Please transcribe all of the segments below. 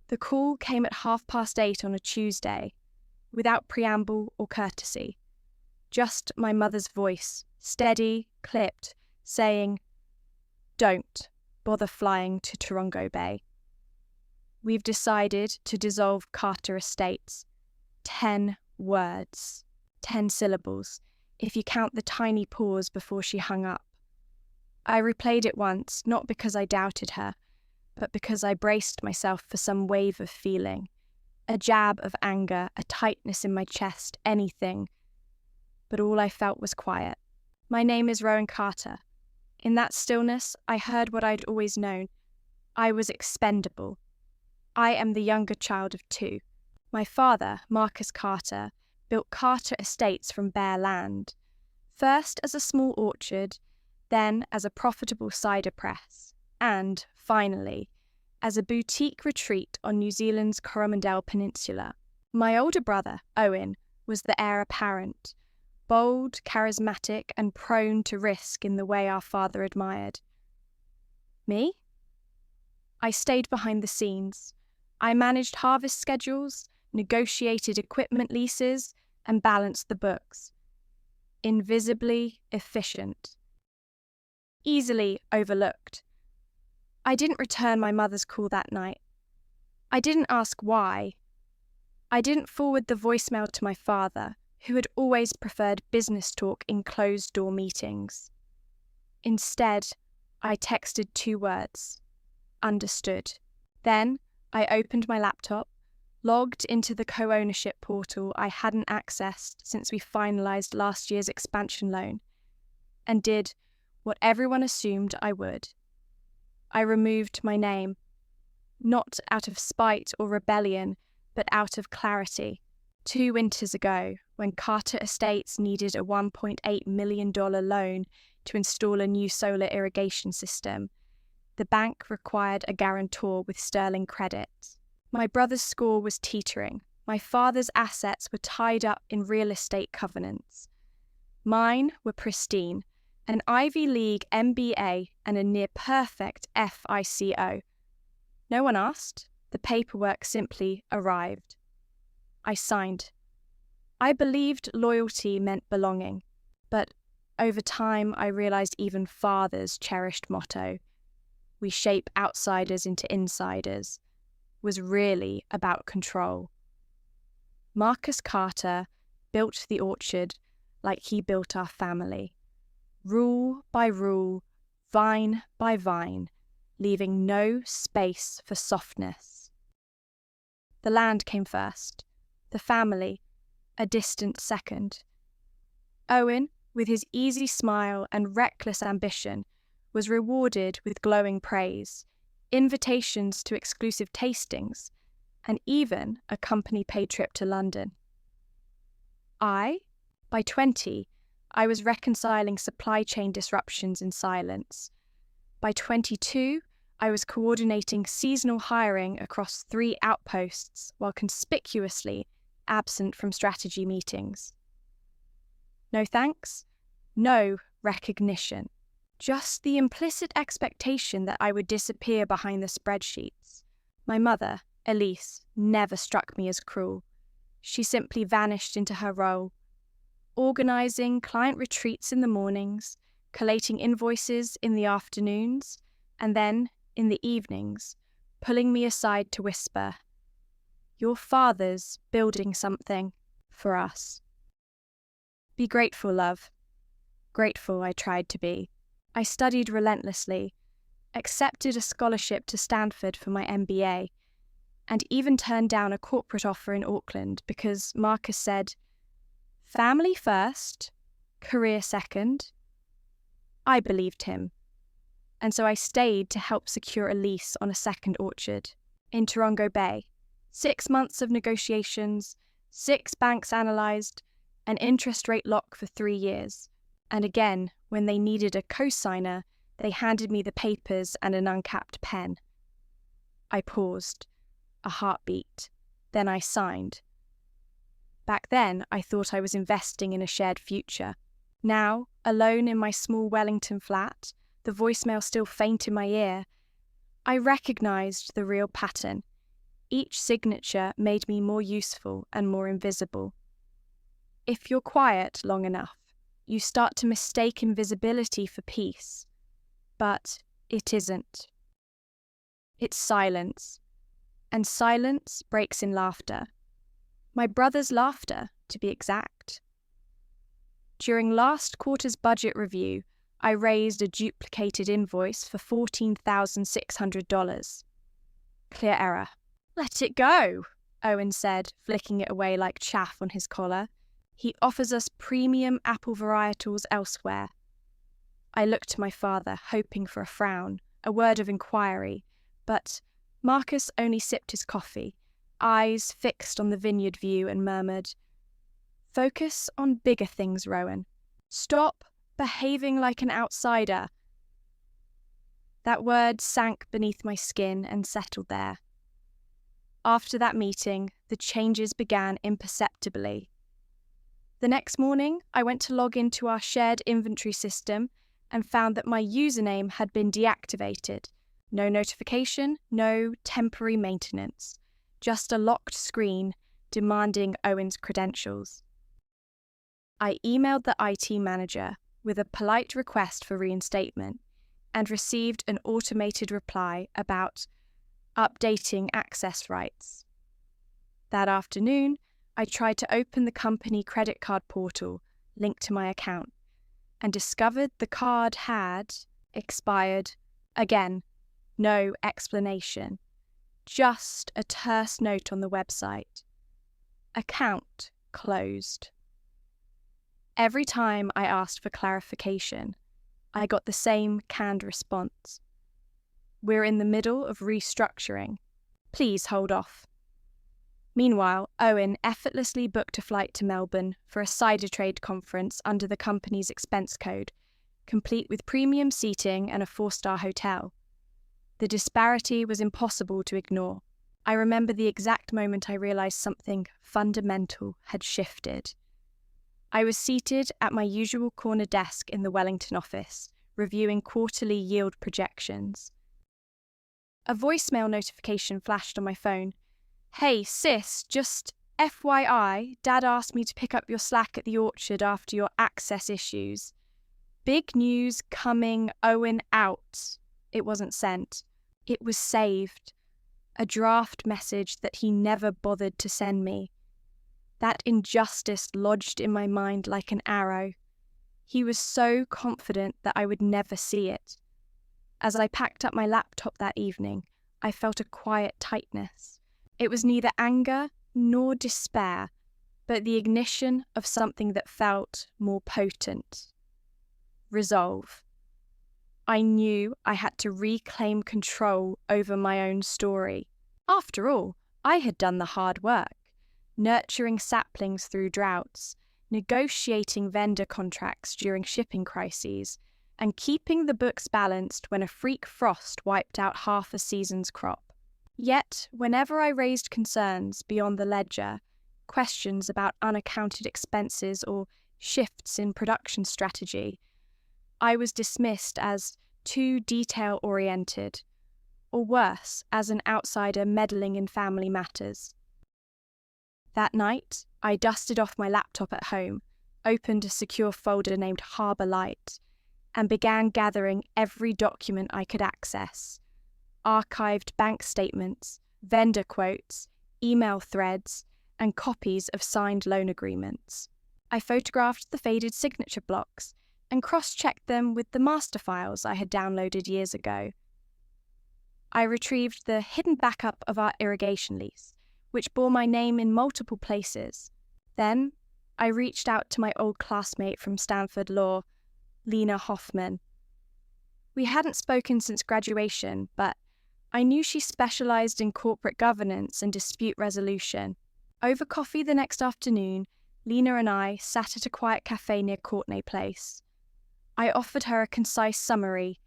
The call came at 8:30 on a Tuesday, without preamble or courtesy. Just my mother's voice, steady, clipped, saying, "Don't bother flying to Tarongo Bay. We've decided to dissolve Carter Estates." 10 words, 10 syllables, if you count the tiny pause before she hung up. I replayed it once, not because I doubted her, but because I braced myself for some wave of feeling, a jab of anger, a tightness in my chest, anything. But all I felt was quiet. "My name is Rowan Carter." In that stillness, I heard what I'd always known. I was expendable. I am the younger child of two. My father, Marcus Carter, built Carter Estates from bare land, first as a small orchard, then as a profitable cider press, and, finally, as a boutique retreat on New Zealand's Coromandel Peninsula. My older brother, Owen, was the heir apparent, bold, charismatic, and prone to risk in the way our father admired. Me? I stayed behind the scenes. I managed harvest schedules, negotiated equipment leases, and balanced the books. Invisibly efficient. Easily overlooked. I didn't return my mother's call that night. I didn't ask why. I didn't forward the voicemail to my father, who had always preferred business talk in closed-door meetings. Instead, I texted 2 words. Understood. Then, I opened my laptop, logged into the co-ownership portal I hadn't accessed since we finalised last year's expansion loan, and did what everyone assumed I would. I removed my name, not out of spite or rebellion, but out of clarity. 2 winters ago, when Carter Estates needed a $1.8 million loan to install a new solar irrigation system, the bank required a guarantor with sterling credit. My brother's score was teetering. My father's assets were tied up in real estate covenants. Mine were pristine, an Ivy League MBA and a near-perfect FICO. No one asked. The paperwork simply arrived. I signed. I believed loyalty meant belonging, but over time I realised even father's cherished motto, "We shape outsiders into insiders," was really about control. Marcus Carter built the orchard like he built our family, rule by rule, vine by vine, leaving no space for softness. The land came first, the family a distant second. Owen, with his easy smile and reckless ambition, was rewarded with glowing praise, invitations to exclusive tastings, and even a company-paid trip to London. By 20, I was reconciling supply chain disruptions in silence. By 22, I was coordinating seasonal hiring across 3 outposts while conspicuously absent from strategy meetings. No thanks, no recognition. Just the implicit expectation that I would disappear behind the spreadsheets. My mother, Elise, never struck me as cruel. She simply vanished into her role, organising client retreats in the mornings, collating invoices in the afternoons, and then, in the evenings, pulling me aside to whisper, "Your father's building something for us." Be grateful, love. Grateful I tried to be. I studied relentlessly, accepted a scholarship to Stanford for my MBA, and even turned down a corporate offer in Auckland because Marcus said, "Family first, career second." I believed him, and so I stayed to help secure a lease on a second orchard in Tarongo Bay. 6 months of negotiations, 6 banks analysed, an interest rate lock for 3 years. And again, when they needed a co-signer, they handed me the papers and an uncapped pen. I paused, a heartbeat, then I signed. Back then, I thought I was investing in a shared future. Now, alone in my small Wellington flat, the voicemail still faint in my ear, I recognised the real pattern. Each signature made me more useful and more invisible. If you're quiet long enough, you start to mistake invisibility for peace. But it isn't. It's silence. And silence breaks in laughter. My brother's laughter, to be exact. During last quarter's budget review, I raised a duplicated invoice for $14,600. Clear error. Let it go, Owen said, flicking it away like chaff on his collar. He offers us premium apple varietals elsewhere. I looked to my father, hoping for a frown, a word of inquiry, but Marcus only sipped his coffee, eyes fixed on the vineyard view, and murmured, "Focus on bigger things, Rowan. Stop behaving like an outsider." That word sank beneath my skin and settled there. After that meeting, the changes began imperceptibly. The next morning, I went to log into our shared inventory system and found that my username had been deactivated. No notification, no temporary maintenance, just a locked screen demanding Owen's credentials. I emailed the IT manager with a polite request for reinstatement and received an automated reply about updating access rights. That afternoon, I tried to open the company credit card portal linked to my account and discovered the card had expired. Again, no explanation, just a terse note on the website. Account closed. Every time I asked for clarification, I got the same canned response. "We're in the middle of restructuring. Please hold off." Meanwhile, Owen effortlessly booked a flight to Melbourne for a cider trade conference under the company's expense code, complete with premium seating and a 4-star hotel. The disparity was impossible to ignore. I remember the exact moment I realised something fundamental had shifted. I was seated at my usual corner desk in the Wellington office, reviewing quarterly yield projections. A voicemail notification flashed on my phone. "Hey, sis, just FYI, Dad asked me to pick up your slack at the orchard after your access issues. Big news coming, Owen out." It wasn't sent. It was saved. A draft message that he never bothered to send me. That injustice lodged in my mind like an arrow. He was so confident that I would never see it. As I packed up my laptop that evening, I felt a quiet tightness. It was neither anger nor despair, but the ignition of something that felt more potent. Resolve. I knew I had to reclaim control over my own story. After all, I had done the hard work, nurturing saplings through droughts, negotiating vendor contracts during shipping crises, and keeping the books balanced when a freak frost wiped out half a season's crop. Yet, whenever I raised concerns beyond the ledger, questions about unaccounted expenses or shifts in production strategy, I was dismissed as too detail-oriented, or worse, as an outsider meddling in family matters. That night, I dusted off my laptop at home, opened a secure folder named Harbour Light, and began gathering every document I could access. Archived bank statements, vendor quotes, email threads, and copies of signed loan agreements. I photographed the faded signature blocks and cross-checked them with the master files I had downloaded years ago. I retrieved the hidden backup of our irrigation lease, which bore my name in multiple places. Then, I reached out to my old classmate from Stanford Law, Lena Hoffman. We hadn't spoken since graduation, but I knew she specialized in corporate governance and dispute resolution. Over coffee the next afternoon, Lena and I sat at a quiet cafe near Courtenay Place. I offered her a concise summary: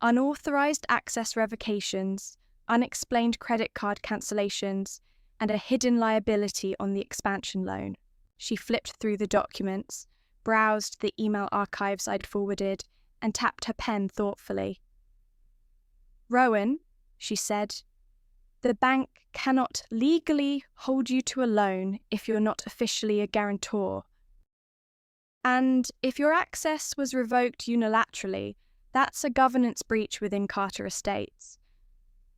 unauthorized access revocations, unexplained credit card cancellations, and a hidden liability on the expansion loan. She flipped through the documents, browsed the email archives I'd forwarded, and tapped her pen thoughtfully. "Rowan," she said, The bank cannot legally hold you to a loan if you're not officially a guarantor. And if your access was revoked unilaterally, that's a governance breach within Carter Estates.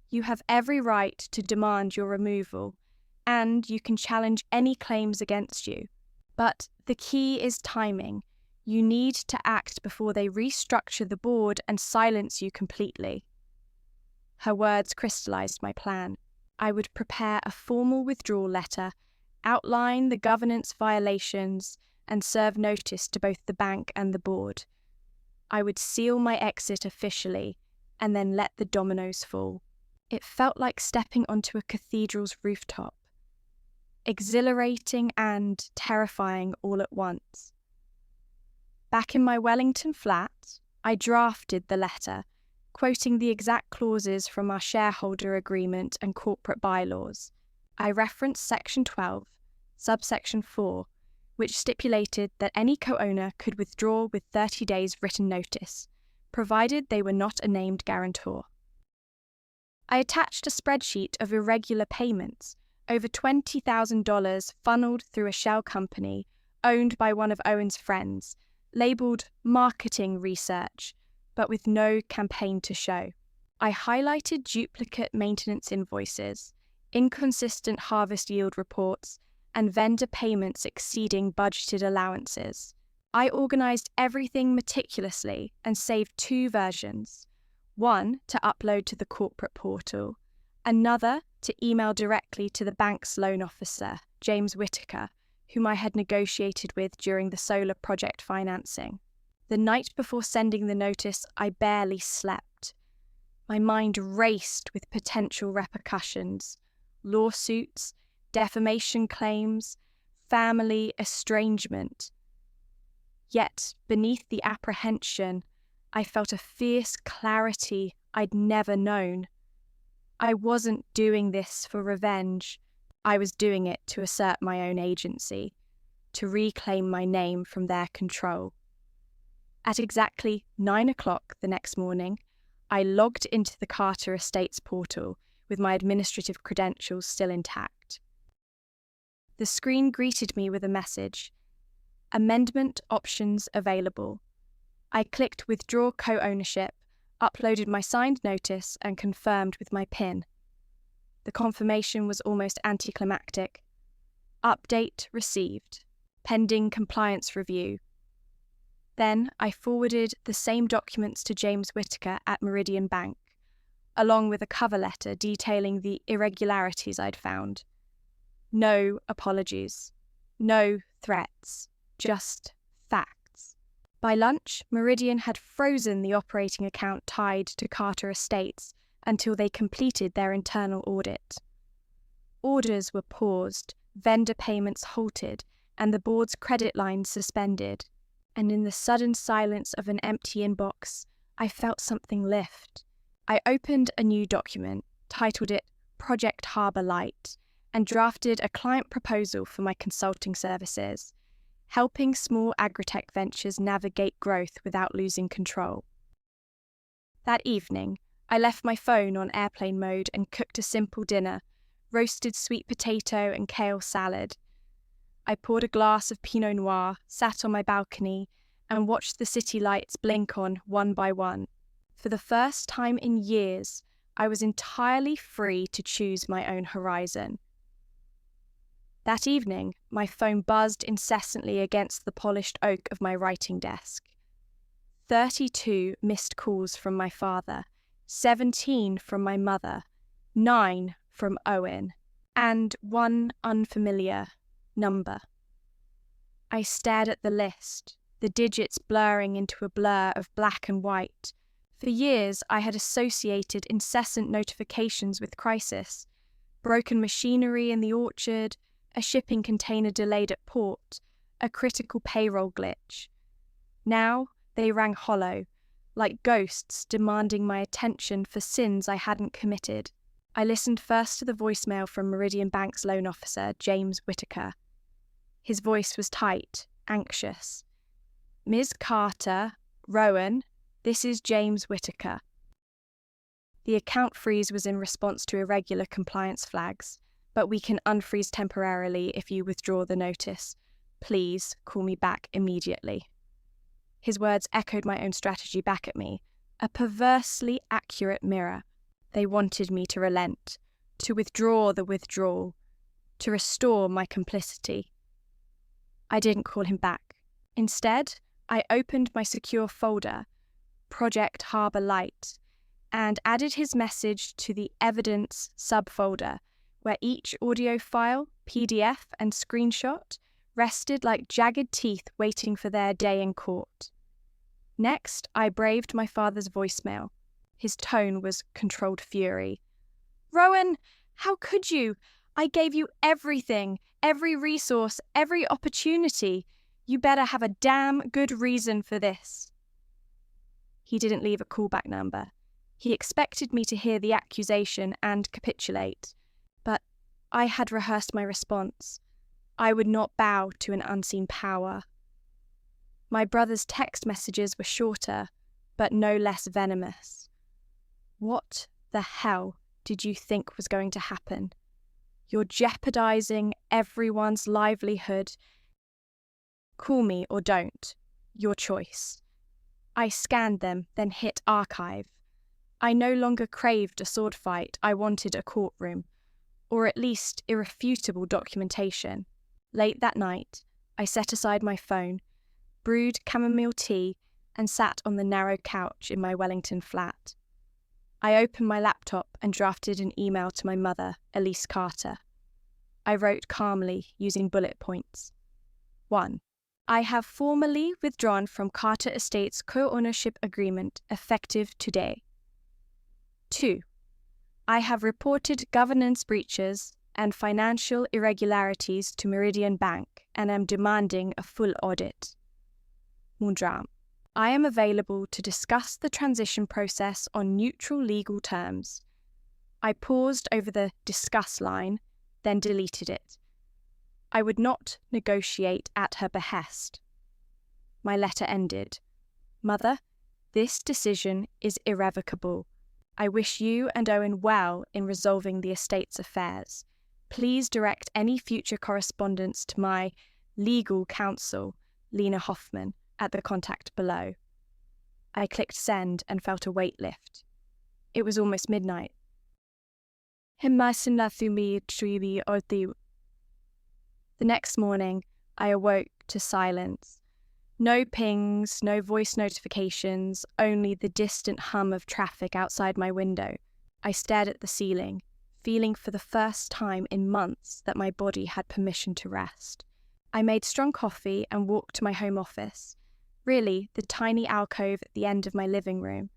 You have every right to demand your removal, and you can challenge any claims against you. But the key is timing. You need to act before they restructure the board and silence you completely. Her words crystallized my plan. I would prepare a formal withdrawal letter, outline the governance violations, and serve notice to both the bank and the board. I would seal my exit officially and then let the dominoes fall. It felt like stepping onto a cathedral's rooftop. Exhilarating and terrifying all at once. Back in my Wellington flat, I drafted the letter, quoting the exact clauses from our shareholder agreement and corporate bylaws. I referenced Section 12, subsection 4, which stipulated that any co-owner could withdraw with 30 days written notice, provided they were not a named guarantor. I attached a spreadsheet of irregular payments, over $20,000 funneled through a shell company owned by one of Owen's friends, labelled marketing research, but with no campaign to show. I highlighted duplicate maintenance invoices, inconsistent harvest yield reports, and vendor payments exceeding budgeted allowances. I organised everything meticulously and saved 2 versions, one to upload to the corporate portal, another to email directly to the bank's loan officer, James Whitaker, whom I had negotiated with during the solar project financing. The night before sending the notice, I barely slept. My mind raced with potential repercussions, lawsuits, defamation claims, family estrangement. Yet, beneath the apprehension, I felt a fierce clarity I'd never known. I wasn't doing this for revenge. I was doing it to assert my own agency, to reclaim my name from their control. At exactly 9 o'clock the next morning, I logged into the Carter Estates portal with my administrative credentials still intact. The screen greeted me with a message, "Amendment options available." I clicked Withdraw Co-Ownership, uploaded my signed notice and confirmed with my PIN. The confirmation was almost anticlimactic. Update received. Pending compliance review. Then I forwarded the same documents to James Whitaker at Meridian Bank, along with a cover letter detailing the irregularities I'd found. No apologies. No threats. Just facts. By lunch, Meridian had frozen the operating account tied to Carter Estates until they completed their internal audit. Orders were paused, vendor payments halted, and the board's credit lines suspended. And in the sudden silence of an empty inbox, I felt something lift. I opened a new document, titled it Project Harbour Light, and drafted a client proposal for my consulting services, helping small agritech ventures navigate growth without losing control. That evening, I left my phone on airplane mode and cooked a simple dinner, roasted sweet potato and kale salad. I poured a glass of Pinot Noir, sat on my balcony, and watched the city lights blink on one by one. For the first time in years, I was entirely free to choose my own horizon. That evening, my phone buzzed incessantly against the polished oak of my writing desk. 32 missed calls from my father, 17 from my mother, 9 from Owen, and 1 unfamiliar number. I stared at the list, the digits blurring into a blur of black and white. For years, I had associated incessant notifications with crisis. Broken machinery in the orchard, a shipping container delayed at port, a critical payroll glitch. Now they rang hollow, like ghosts demanding my attention for sins I hadn't committed. I listened first to the voicemail from Meridian Bank's loan officer, James Whitaker. His voice was tight, anxious. "Ms. Carter, Rowan, this is James Whitaker." The account freeze was in response to irregular compliance flags, but we can unfreeze temporarily if you withdraw the notice. Please call me back immediately. His words echoed my own strategy back at me, a perversely accurate mirror. They wanted me to relent, to withdraw the withdrawal, to restore my complicity. I didn't call him back. Instead, I opened my secure folder, Project Harbour Light, and added his message to the Evidence subfolder, where each audio file, PDF, and screenshot rested like jagged teeth waiting for their day in court. Next, I braved my father's voicemail. His tone was controlled fury. "Rowan, how could you? I gave you everything, every resource, every opportunity. You better have a damn good reason for this." He didn't leave a callback number. He expected me to hear the accusation and capitulate, but I had rehearsed my response. I would not bow to an unseen power. My brother's text messages were shorter, but no less venomous. "What the hell did you think was going to happen? You're jeopardizing everyone's livelihood. Call me or don't. Your choice." I scanned them, then hit archive. I no longer craved a sword fight, I wanted a courtroom, or at least irrefutable documentation. Late that night, I set aside my phone, brewed chamomile tea, and sat on the narrow couch in my Wellington flat. I opened my laptop and drafted an email to my mother, Elise Carter. I wrote calmly, using bullet points. 1. I have formally withdrawn from Carter Estates' co-ownership agreement effective today. 2. I have reported governance breaches and financial irregularities to Meridian Bank and am demanding a full audit. 3. I am available to discuss the transition process on neutral legal terms. I paused over the discuss line, then deleted it. I would not negotiate at her behest. My letter ended. "Mother, this decision is irrevocable. I wish you and Owen well in resolving the estate's affairs. Please direct any future correspondence to my legal counsel, Lena Hoffman, at the contact below." I clicked send and felt a weight lift. It was almost midnight. The next morning, I awoke to silence. No pings, no voice notifications, only the distant hum of traffic outside my window. I stared at the ceiling, feeling for the first time in months that my body had permission to rest. I made strong coffee and walked to my home office, really the tiny alcove at the end of my living room,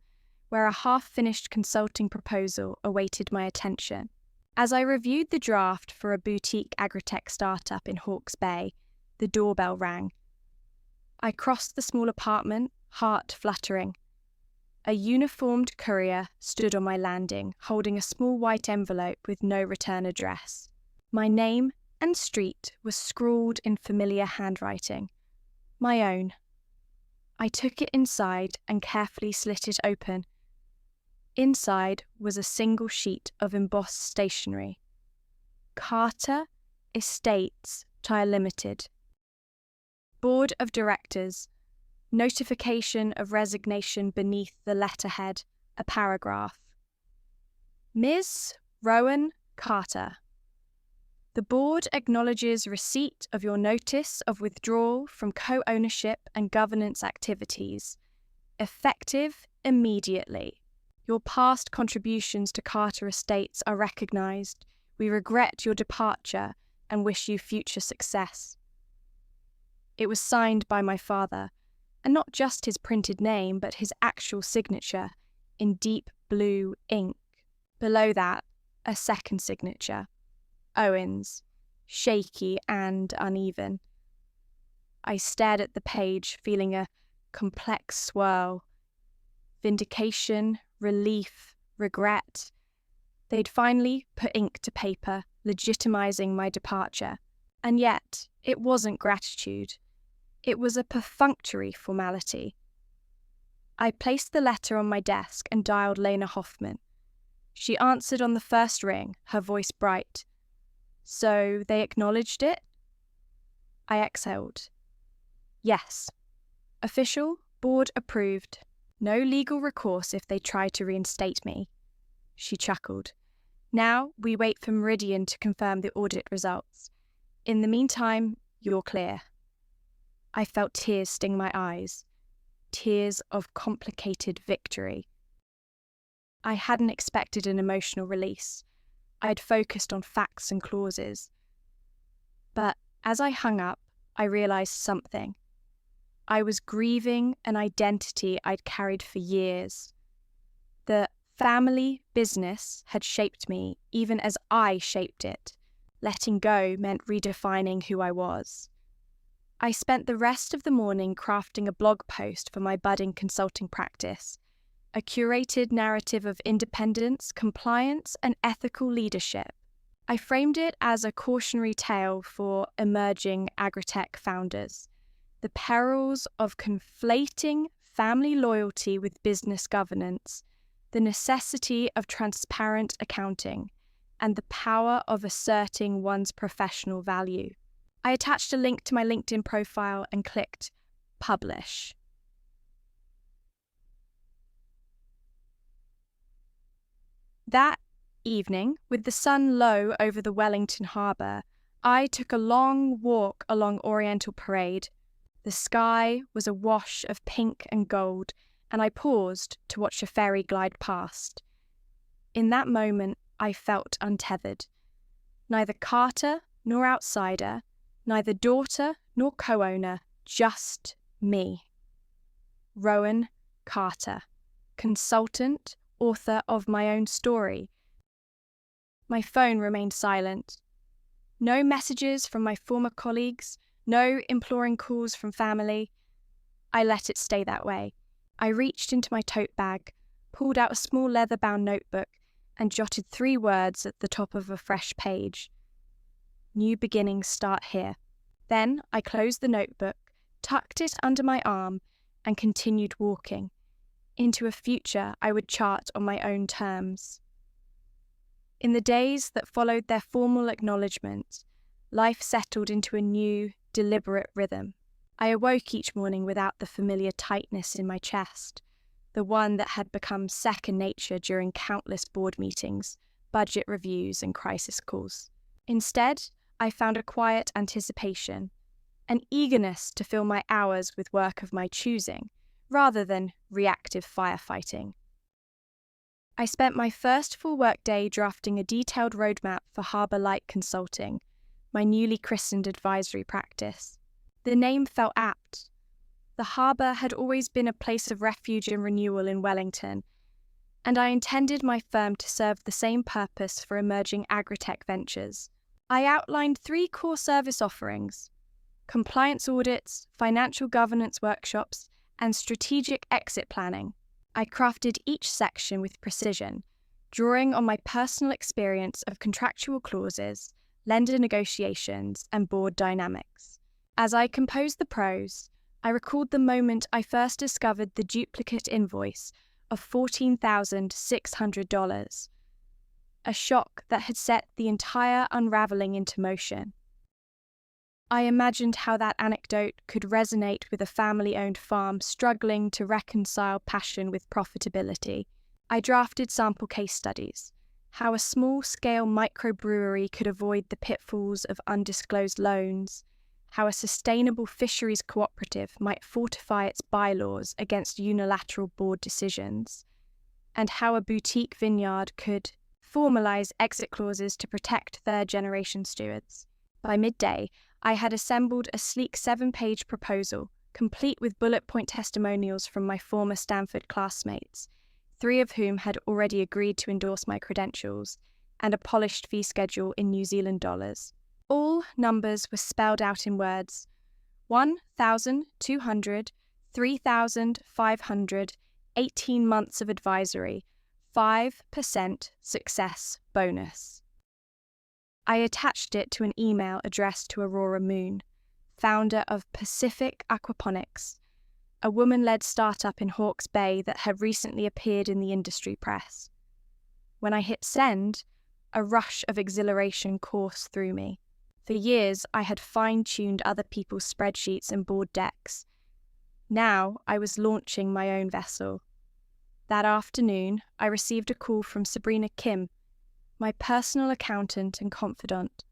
where a half-finished consulting proposal awaited my attention. As I reviewed the draft for a boutique agritech startup in Hawke's Bay, the doorbell rang. I crossed the small apartment, heart fluttering. A uniformed courier stood on my landing, holding a small white envelope with no return address. My name and street was scrawled in familiar handwriting. My own. I took it inside and carefully slit it open. Inside was a single sheet of embossed stationery. Carter Estates Tire Limited. Board of Directors. Notification of resignation beneath the letterhead, a paragraph. Ms. Rowan Carter. The board acknowledges receipt of your notice of withdrawal from co-ownership and governance activities, effective immediately. Your past contributions to Carter Estates are recognised. We regret your departure and wish you future success. It was signed by my father, and not just his printed name, but his actual signature, in deep blue ink. Below that, a second signature, Owen's, shaky and uneven. I stared at the page, feeling a complex swirl. Vindication, relief, regret. They'd finally put ink to paper, legitimizing my departure. And yet, it wasn't gratitude. It was a perfunctory formality. I placed the letter on my desk and dialed Lena Hoffman. She answered on the first ring, her voice bright. So they acknowledged it? I exhaled. Yes. Official, board approved. No legal recourse if they try to reinstate me. She chuckled. Now we wait for Meridian to confirm the audit results. In the meantime, you're clear. I felt tears sting my eyes. Tears of complicated victory. I hadn't expected an emotional release. I'd focused on facts and clauses. But as I hung up, I realised something. I was grieving an identity I'd carried for years. The family business had shaped me even as I shaped it. Letting go meant redefining who I was. I spent the rest of the morning crafting a blog post for my budding consulting practice, a curated narrative of independence, compliance, and ethical leadership. I framed it as a cautionary tale for emerging agritech founders, the perils of conflating family loyalty with business governance, the necessity of transparent accounting, and the power of asserting one's professional value. I attached a link to my LinkedIn profile and clicked Publish. That evening, with the sun low over the Wellington harbour, I took a long walk along Oriental Parade. The sky was a wash of pink and gold, and I paused to watch a ferry glide past. In that moment, I felt untethered. Neither carter nor outsider, neither daughter nor co-owner, just me. Rowan Carter, consultant, author of my own story. My phone remained silent. No messages from my former colleagues, no imploring calls from family. I let it stay that way. I reached into my tote bag, pulled out a small leather-bound notebook, and jotted 3 words at the top of a fresh page. New beginnings start here. Then I closed the notebook, tucked it under my arm, and continued walking into a future I would chart on my own terms. In the days that followed their formal acknowledgement, life settled into a new, deliberate rhythm. I awoke each morning without the familiar tightness in my chest, the one that had become second nature during countless board meetings, budget reviews, and crisis calls. Instead, I found a quiet anticipation, an eagerness to fill my hours with work of my choosing, rather than reactive firefighting. I spent my first full workday drafting a detailed roadmap for Harbour Light Consulting, my newly christened advisory practice. The name felt apt. The harbour had always been a place of refuge and renewal in Wellington, and I intended my firm to serve the same purpose for emerging agritech ventures. I outlined 3 core service offerings: compliance audits, financial governance workshops, and strategic exit planning. I crafted each section with precision, drawing on my personal experience of contractual clauses, lender negotiations, and board dynamics. As I composed the prose, I recalled the moment I first discovered the duplicate invoice of $14,600, a shock that had set the entire unravelling into motion. I imagined how that anecdote could resonate with a family-owned farm struggling to reconcile passion with profitability. I drafted sample case studies, how a small-scale microbrewery could avoid the pitfalls of undisclosed loans, how a sustainable fisheries cooperative might fortify its bylaws against unilateral board decisions, and how a boutique vineyard could formalise exit clauses to protect third-generation stewards. By midday, I had assembled a sleek 7-page proposal, complete with bullet point testimonials from my former Stanford classmates, 3 of whom had already agreed to endorse my credentials, and a polished fee schedule in New Zealand dollars. All numbers were spelled out in words: 1,200, 3,500, 18 months of advisory, 5% success bonus. I attached it to an email addressed to Aurora Moon, founder of Pacific Aquaponics, a woman-led startup in Hawke's Bay that had recently appeared in the industry press. When I hit send, a rush of exhilaration coursed through me. For years, I had fine-tuned other people's spreadsheets and board decks. Now, I was launching my own vessel. That afternoon, I received a call from Sabrina Kim, my personal accountant and confidant.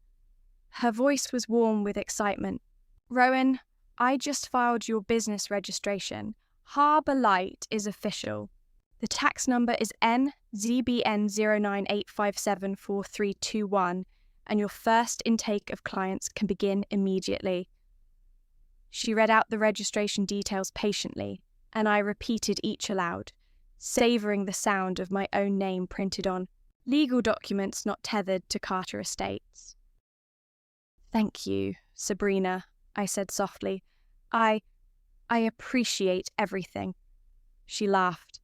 Her voice was warm with excitement. "Rowan, I just filed your business registration. Harbour Light is official. The tax number is NZBN0985743321, and your first intake of clients can begin immediately." She read out the registration details patiently, and I repeated each aloud, savouring the sound of my own name printed on legal documents not tethered to Carter Estates. "Thank you, Sabrina," I said softly. I appreciate everything." She laughed.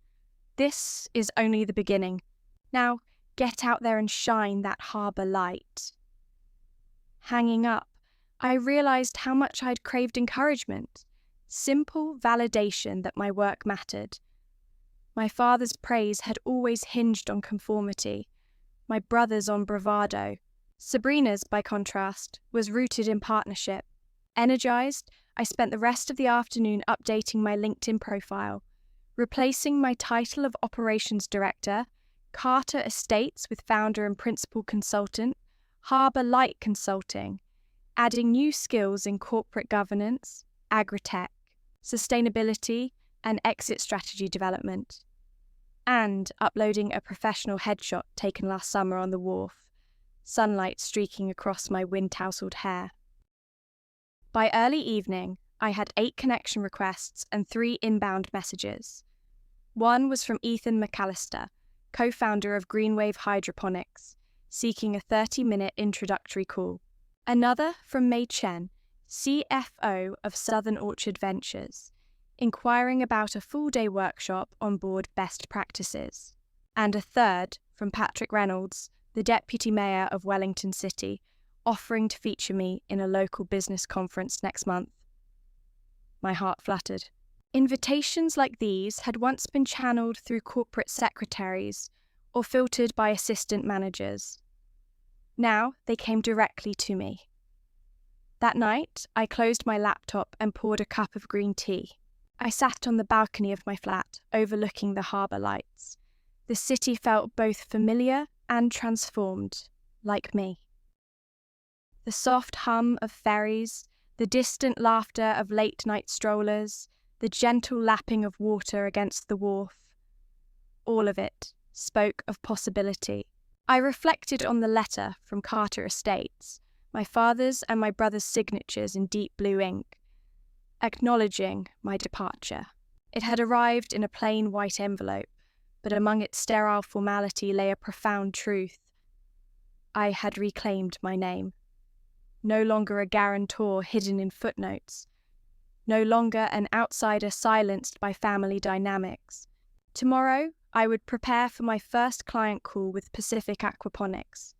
"This is only the beginning. Now, get out there and shine that harbour light." Hanging up, I realised how much I'd craved encouragement, simple validation that my work mattered. My father's praise had always hinged on conformity, my brother's on bravado. Sabrina's, by contrast, was rooted in partnership. Energised, I spent the rest of the afternoon updating my LinkedIn profile, replacing my title of Operations Director, Carter Estates with founder and principal consultant, Harbour Light Consulting, adding new skills in corporate governance, agritech, sustainability, and exit strategy development, and uploading a professional headshot taken last summer on the wharf, sunlight streaking across my wind-tousled hair. By early evening, I had 8 connection requests and 3 inbound messages. One was from Ethan McAllister, co-founder of Greenwave Hydroponics, seeking a 30-minute introductory call. Another from Mei Chen, CFO of Southern Orchard Ventures, inquiring about a full-day workshop on board best practices. And a third from Patrick Reynolds, the Deputy Mayor of Wellington City, offering to feature me in a local business conference next month. My heart fluttered. Invitations like these had once been channeled through corporate secretaries or filtered by assistant managers. Now they came directly to me. That night, I closed my laptop and poured a cup of green tea. I sat on the balcony of my flat, overlooking the harbour lights. The city felt both familiar and transformed, like me. The soft hum of ferries, the distant laughter of late-night strollers, the gentle lapping of water against the wharf. All of it spoke of possibility. I reflected on the letter from Carter Estates, my father's and my brother's signatures in deep blue ink, acknowledging my departure. It had arrived in a plain white envelope, but among its sterile formality lay a profound truth. I had reclaimed my name. No longer a guarantor hidden in footnotes. No longer an outsider silenced by family dynamics. Tomorrow, I would prepare for my first client call with Pacific Aquaponics.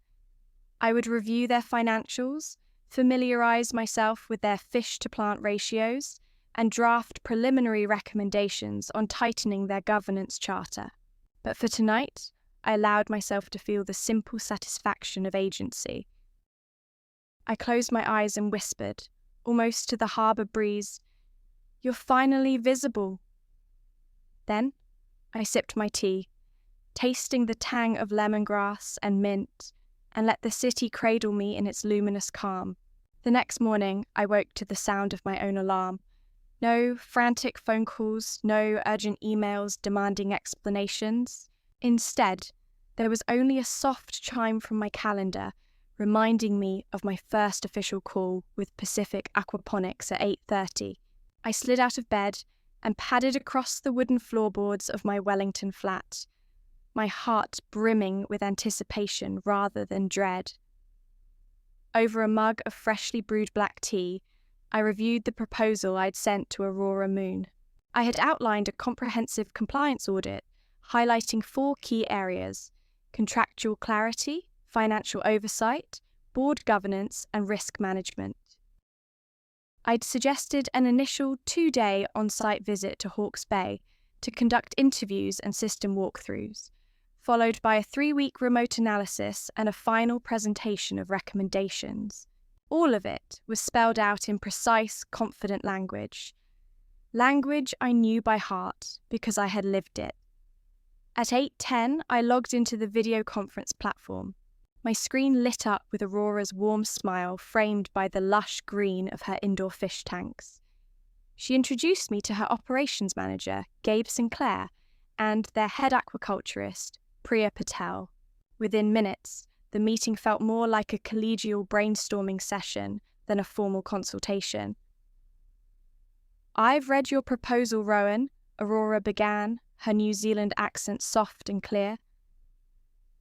I would review their financials, familiarise myself with their fish-to-plant ratios, and draft preliminary recommendations on tightening their governance charter. But for tonight, I allowed myself to feel the simple satisfaction of agency. I closed my eyes and whispered, almost to the harbour breeze, "You're finally visible." Then I sipped my tea, tasting the tang of lemongrass and mint, and let the city cradle me in its luminous calm. The next morning, I woke to the sound of my own alarm. No frantic phone calls, no urgent emails demanding explanations. Instead, there was only a soft chime from my calendar, reminding me of my first official call with Pacific Aquaponics at 8:30. I slid out of bed and padded across the wooden floorboards of my Wellington flat, my heart brimming with anticipation rather than dread. Over a mug of freshly brewed black tea, I reviewed the proposal I'd sent to Aurora Moon. I had outlined a comprehensive compliance audit, highlighting 4 key areas: contractual clarity, financial oversight, board governance, and risk management. I'd suggested an initial 2-day on-site visit to Hawke's Bay to conduct interviews and system walkthroughs, followed by a 3-week remote analysis and a final presentation of recommendations. All of it was spelled out in precise, confident language. Language I knew by heart because I had lived it. At 8:10, I logged into the video conference platform. My screen lit up with Aurora's warm smile framed by the lush green of her indoor fish tanks. She introduced me to her operations manager, Gabe Sinclair, and their head aquaculturist, Priya Patel. Within minutes, the meeting felt more like a collegial brainstorming session than a formal consultation. "I've read your proposal, Rowan," Aurora began, her New Zealand accent soft and clear.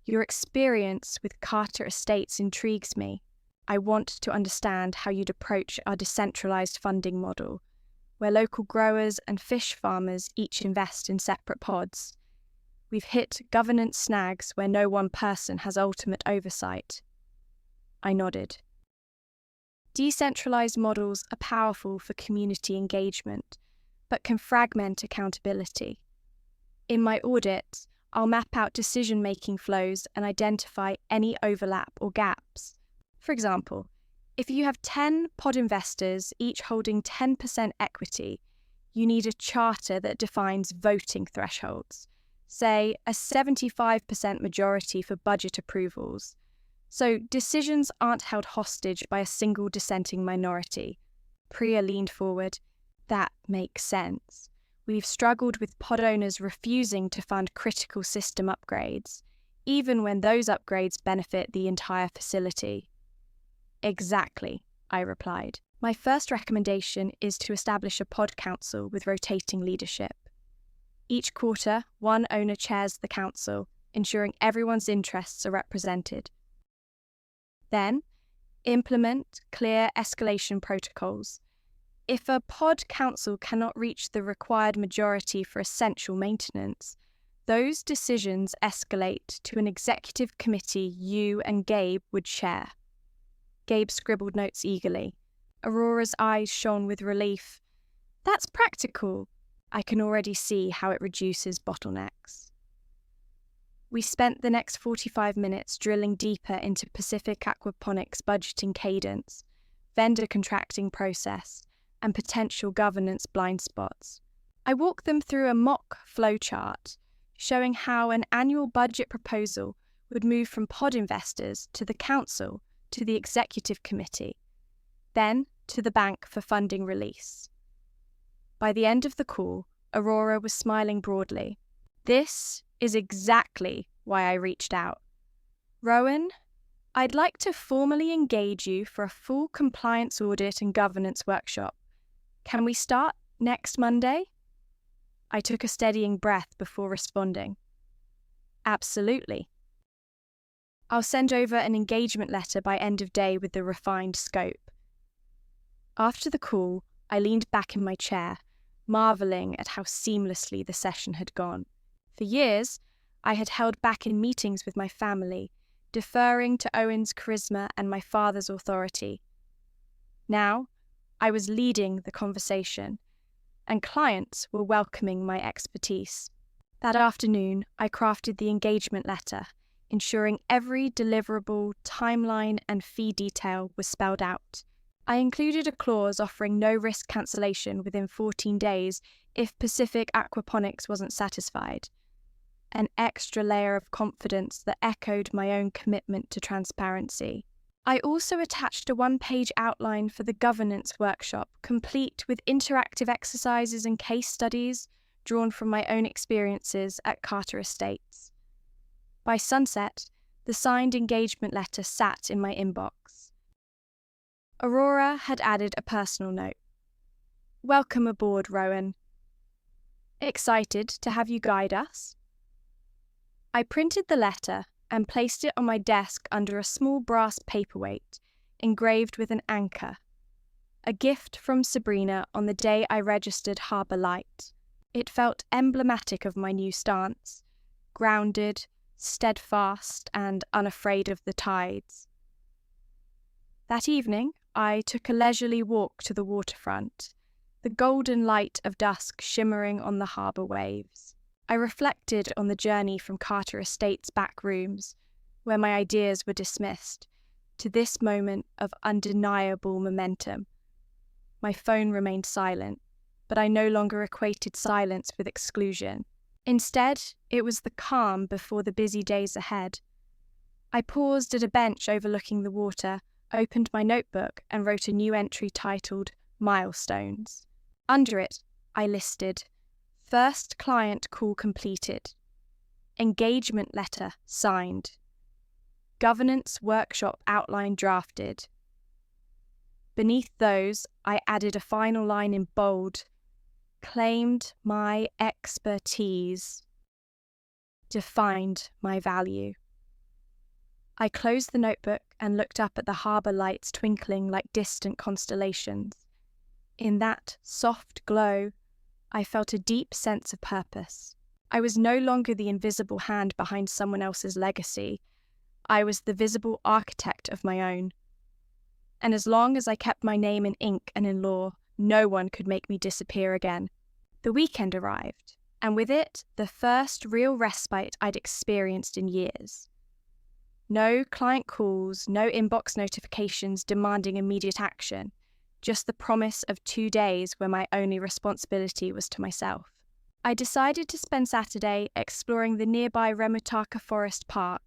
"Your experience with Carter Estates intrigues me. I want to understand how you'd approach our decentralised funding model, where local growers and fish farmers each invest in separate pods. We've hit governance snags where no one person has ultimate oversight." I nodded. Decentralised models are powerful for community engagement, but can fragment accountability. In my audit, I'll map out decision-making flows and identify any overlap or gaps. For example, if you have 10 pod investors, each holding 10% equity, you need a charter that defines voting thresholds, say a 75% majority for budget approvals, so decisions aren't held hostage by a single dissenting minority. Priya leaned forward. "That makes sense. We've struggled with pod owners refusing to fund critical system upgrades, even when those upgrades benefit the entire facility." "Exactly," I replied. "My first recommendation is to establish a pod council with rotating leadership. Each quarter, one owner chairs the council, ensuring everyone's interests are represented. Then, implement clear escalation protocols. If a pod council cannot reach the required majority for essential maintenance, those decisions escalate to an executive committee you and Gabe would chair." Gabe scribbled notes eagerly. Aurora's eyes shone with relief. "That's practical. I can already see how it reduces bottlenecks." We spent the next 45 minutes drilling deeper into Pacific Aquaponics budgeting cadence, vendor contracting process, and potential governance blind spots. I walked them through a mock flowchart, showing how an annual budget proposal would move from pod investors to the council to the executive committee, then to the bank for funding release. By the end of the call, Aurora was smiling broadly. "This is exactly why I reached out. Rowan, I'd like to formally engage you for a full compliance audit and governance workshop. Can we start next Monday?" I took a steadying breath before responding. "Absolutely. I'll send over an engagement letter by end of day with the refined scope." After the call, I leaned back in my chair, marvelling at how seamlessly the session had gone. For years, I had held back in meetings with my family, deferring to Owen's charisma and my father's authority. Now, I was leading the conversation, and clients were welcoming my expertise. That afternoon, I crafted the engagement letter, ensuring every deliverable, timeline, and fee detail was spelled out. I included a clause offering no risk cancellation within 14 days if Pacific Aquaponics wasn't satisfied. An extra layer of confidence that echoed my own commitment to transparency. I also attached a 1-page outline for the governance workshop, complete with interactive exercises and case studies drawn from my own experiences at Carter Estates. By sunset, the signed engagement letter sat in my inbox. Aurora had added a personal note. "Welcome aboard, Rowan. Excited to have you guide us?" I printed the letter and placed it on my desk under a small brass paperweight, engraved with an anchor. A gift from Sabrina on the day I registered Harbour Light. It felt emblematic of my new stance, grounded, steadfast, and unafraid of the tides. That evening, I took a leisurely walk to the waterfront, the golden light of dusk shimmering on the harbour waves. I reflected on the journey from Carter Estate's back rooms, where my ideas were dismissed, to this moment of undeniable momentum. My phone remained silent, but I no longer equated silence with exclusion. Instead, it was the calm before the busy days ahead. I paused at a bench overlooking the water, opened my notebook, and wrote a new entry titled Milestones. Under it, I listed first client call completed, engagement letter signed, governance workshop outline drafted. Beneath those, I added a final line in bold, claimed my expertise, defined my value. I closed the notebook and looked up at the harbour lights twinkling like distant constellations. In that soft glow, I felt a deep sense of purpose. I was no longer the invisible hand behind someone else's legacy. I was the visible architect of my own. And as long as I kept my name in ink and in law, no one could make me disappear again. The weekend arrived, and with it, the first real respite I'd experienced in years. No client calls, no inbox notifications demanding immediate action, just the promise of 2 days where my only responsibility was to myself. I decided to spend Saturday exploring the nearby Remutaka Forest Park,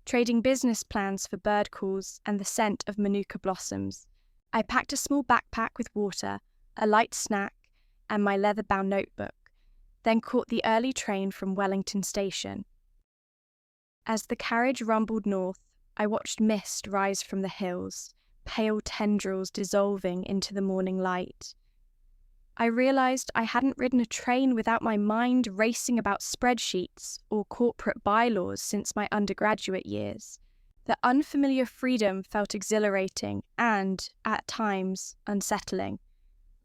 trading business plans for bird calls and the scent of manuka blossoms. I packed a small backpack with water, a light snack, and my leather-bound notebook, then caught the early train from Wellington Station. As the carriage rumbled north, I watched mist rise from the hills, pale tendrils dissolving into the morning light. I realised I hadn't ridden a train without my mind racing about spreadsheets or corporate bylaws since my undergraduate years. The unfamiliar freedom felt exhilarating and, at times, unsettling,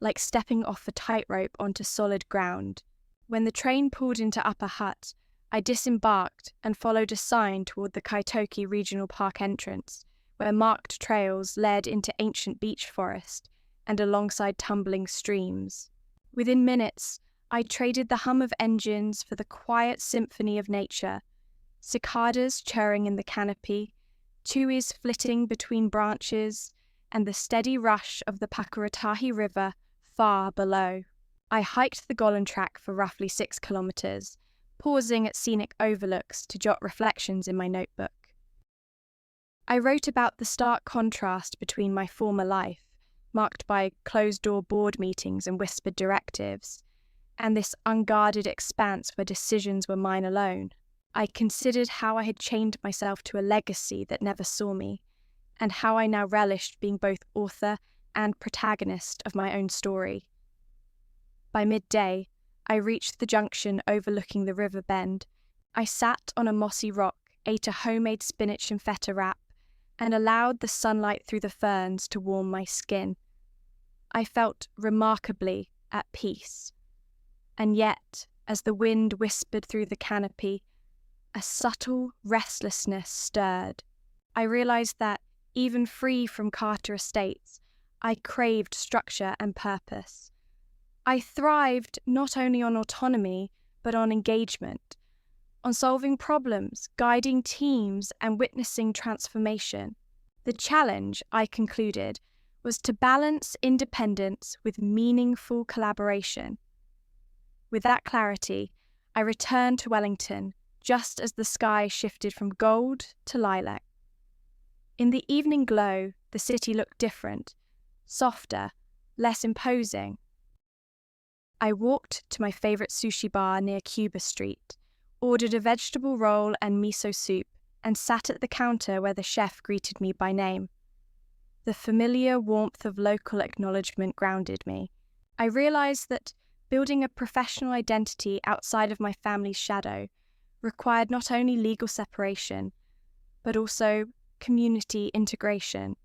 like stepping off a tightrope onto solid ground. When the train pulled into Upper Hutt, I disembarked and followed a sign toward the Kaitoki Regional Park entrance, where marked trails led into ancient beech forest and alongside tumbling streams. Within minutes, I traded the hum of engines for the quiet symphony of nature, cicadas chirring in the canopy, tuis flitting between branches, and the steady rush of the Pakuratahi River far below. I hiked the Golan Track for roughly 6 kilometres, pausing at scenic overlooks to jot reflections in my notebook. I wrote about the stark contrast between my former life, marked by closed-door board meetings and whispered directives, and this unguarded expanse where decisions were mine alone. I considered how I had chained myself to a legacy that never saw me, and how I now relished being both author and protagonist of my own story. By midday, I reached the junction overlooking the river bend. I sat on a mossy rock, ate a homemade spinach and feta wrap, and allowed the sunlight through the ferns to warm my skin. I felt remarkably at peace. And yet, as the wind whispered through the canopy, a subtle restlessness stirred. I realised that, even free from Carter Estates, I craved structure and purpose. I thrived not only on autonomy, but on engagement, on solving problems, guiding teams, and witnessing transformation. The challenge, I concluded, was to balance independence with meaningful collaboration. With that clarity, I returned to Wellington just as the sky shifted from gold to lilac. In the evening glow, the city looked different, softer, less imposing. I walked to my favourite sushi bar near Cuba Street, ordered a vegetable roll and miso soup, and sat at the counter where the chef greeted me by name. The familiar warmth of local acknowledgement grounded me. I realised that building a professional identity outside of my family's shadow required not only legal separation, but also community integration.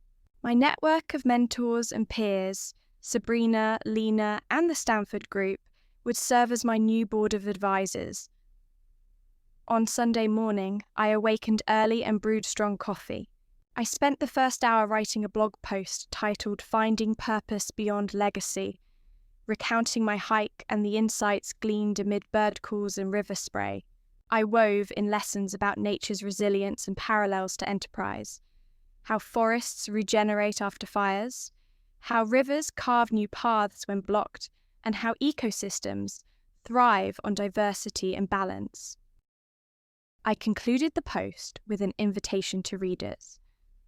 My network of mentors and peers, Sabrina, Lena, and the Stanford Group, would serve as my new board of advisors. On Sunday morning, I awakened early and brewed strong coffee. I spent the first hour writing a blog post titled Finding Purpose Beyond Legacy, recounting my hike and the insights gleaned amid bird calls and river spray. I wove in lessons about nature's resilience and parallels to enterprise, how forests regenerate after fires, how rivers carve new paths when blocked, and how ecosystems thrive on diversity and balance. I concluded the post with an invitation to readers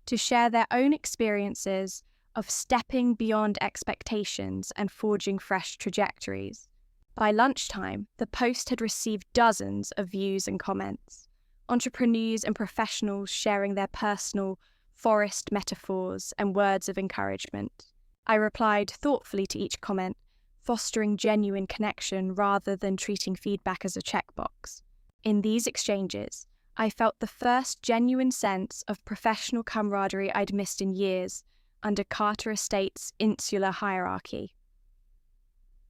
to share their own experiences of stepping beyond expectations and forging fresh trajectories. By lunchtime, the post had received dozens of views and comments, entrepreneurs and professionals sharing their personal forest metaphors and words of encouragement. I replied thoughtfully to each comment, fostering genuine connection rather than treating feedback as a checkbox. In these exchanges, I felt the first genuine sense of professional camaraderie I'd missed in years under Carter Estate's insular hierarchy.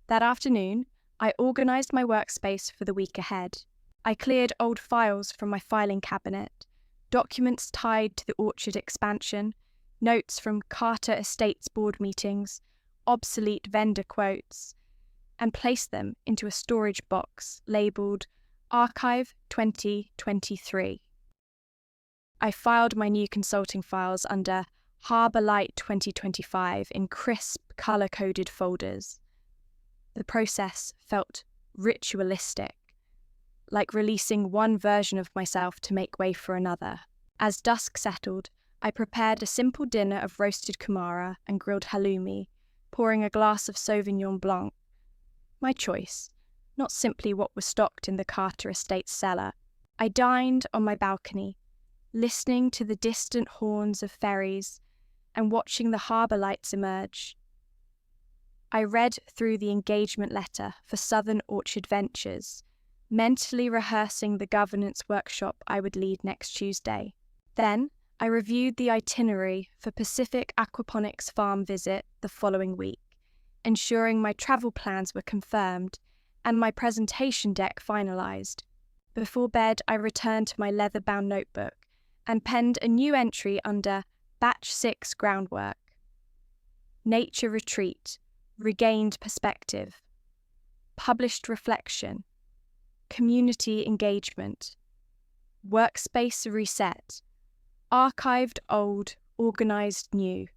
That afternoon, I organised my workspace for the week ahead. I cleared old files from my filing cabinet, documents tied to the orchard expansion, notes from Carter Estate's board meetings, obsolete vendor quotes, and placed them into a storage box labelled Archive 2023. I filed my new consulting files under Harbour Light 2025 in crisp, colour-coded folders. The process felt ritualistic, like releasing one version of myself to make way for another. As dusk settled, I prepared a simple dinner of roasted kumara and grilled halloumi, pouring a glass of Sauvignon Blanc. My choice, not simply what was stocked in the Carter Estate's cellar. I dined on my balcony, listening to the distant horns of ferries and watching the harbour lights emerge. I read through the engagement letter for Southern Orchard Ventures, mentally rehearsing the governance workshop I would lead next Tuesday. Then, I reviewed the itinerary for Pacific Aquaponics farm visit the following week, ensuring my travel plans were confirmed and my presentation deck finalised. Before bed, I returned to my leather-bound notebook and penned a new entry under Batch 6 Groundwork. Nature Retreat, Regained Perspective, Published Reflection, Community Engagement, Workspace Reset, Archived Old, Organised New,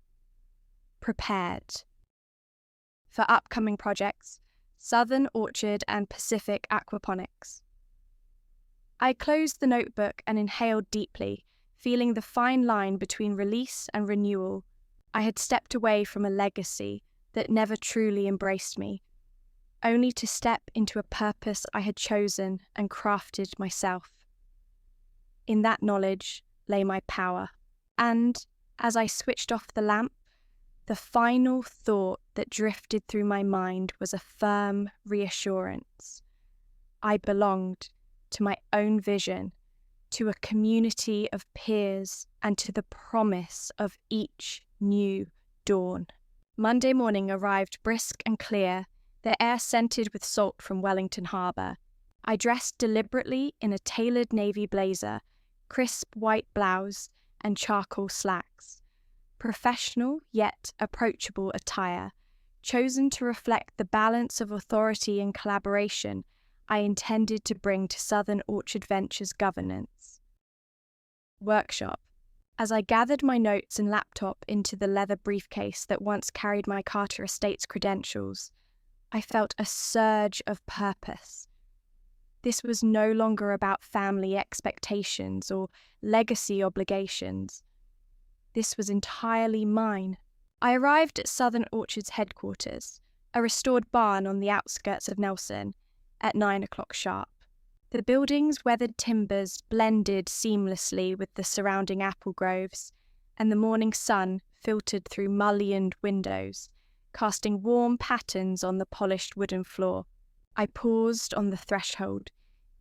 Prepared. For upcoming projects, Southern Orchard and Pacific Aquaponics. I closed the notebook and inhaled deeply, feeling the fine line between release and renewal. I had stepped away from a legacy that never truly embraced me, only to step into a purpose I had chosen and crafted myself. In that knowledge lay my power, and as I switched off the lamp, the final thought that drifted through my mind was a firm reassurance. I belonged to my own vision, to a community of peers, and to the promise of each new dawn. Monday morning arrived brisk and clear, the air scented with salt from Wellington Harbour. I dressed deliberately in a tailored navy blazer, crisp white blouse, and charcoal slacks. Professional yet approachable attire, chosen to reflect the balance of authority and collaboration I intended to bring to Southern Orchard Ventures governance. Workshop. As I gathered my notes and laptop into the leather briefcase that once carried my Carter Estate's credentials, I felt a surge of purpose. This was no longer about family expectations or legacy obligations. This was entirely mine. I arrived at Southern Orchard's headquarters, a restored barn on the outskirts of Nelson, at 9 o'clock sharp. The building's weathered timbers blended seamlessly with the surrounding apple groves, and the morning sun filtered through mullioned windows, casting warm patterns on the polished wooden floor. I paused on the threshold,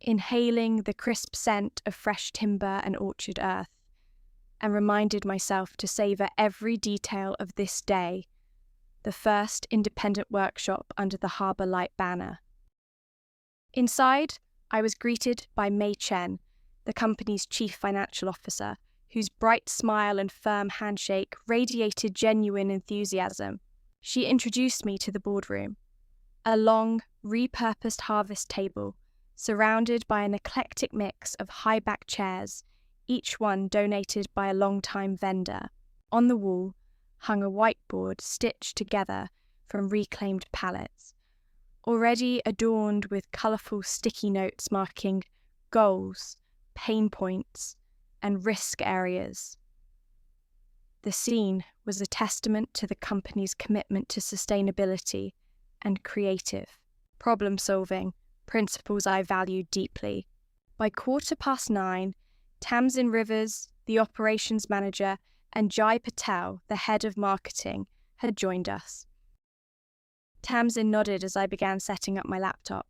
inhaling the crisp scent of fresh timber and orchard earth, and reminded myself to savour every detail of this day, the first independent workshop under the Harbour Light banner. Inside, I was greeted by Mei Chen, the company's chief financial officer, whose bright smile and firm handshake radiated genuine enthusiasm. She introduced me to the boardroom, A long, repurposed harvest table, surrounded by an eclectic mix of high-back chairs, each one donated by a long-time vendor. On the wall hung a whiteboard stitched together from reclaimed pallets, already adorned with colourful sticky notes marking goals, pain points, and risk areas. The scene was a testament to the company's commitment to sustainability and creative problem-solving, principles I valued deeply. By 9:15, Tamsin Rivers, the operations manager, and Jai Patel, the head of marketing, had joined us. Tamsin nodded as I began setting up my laptop.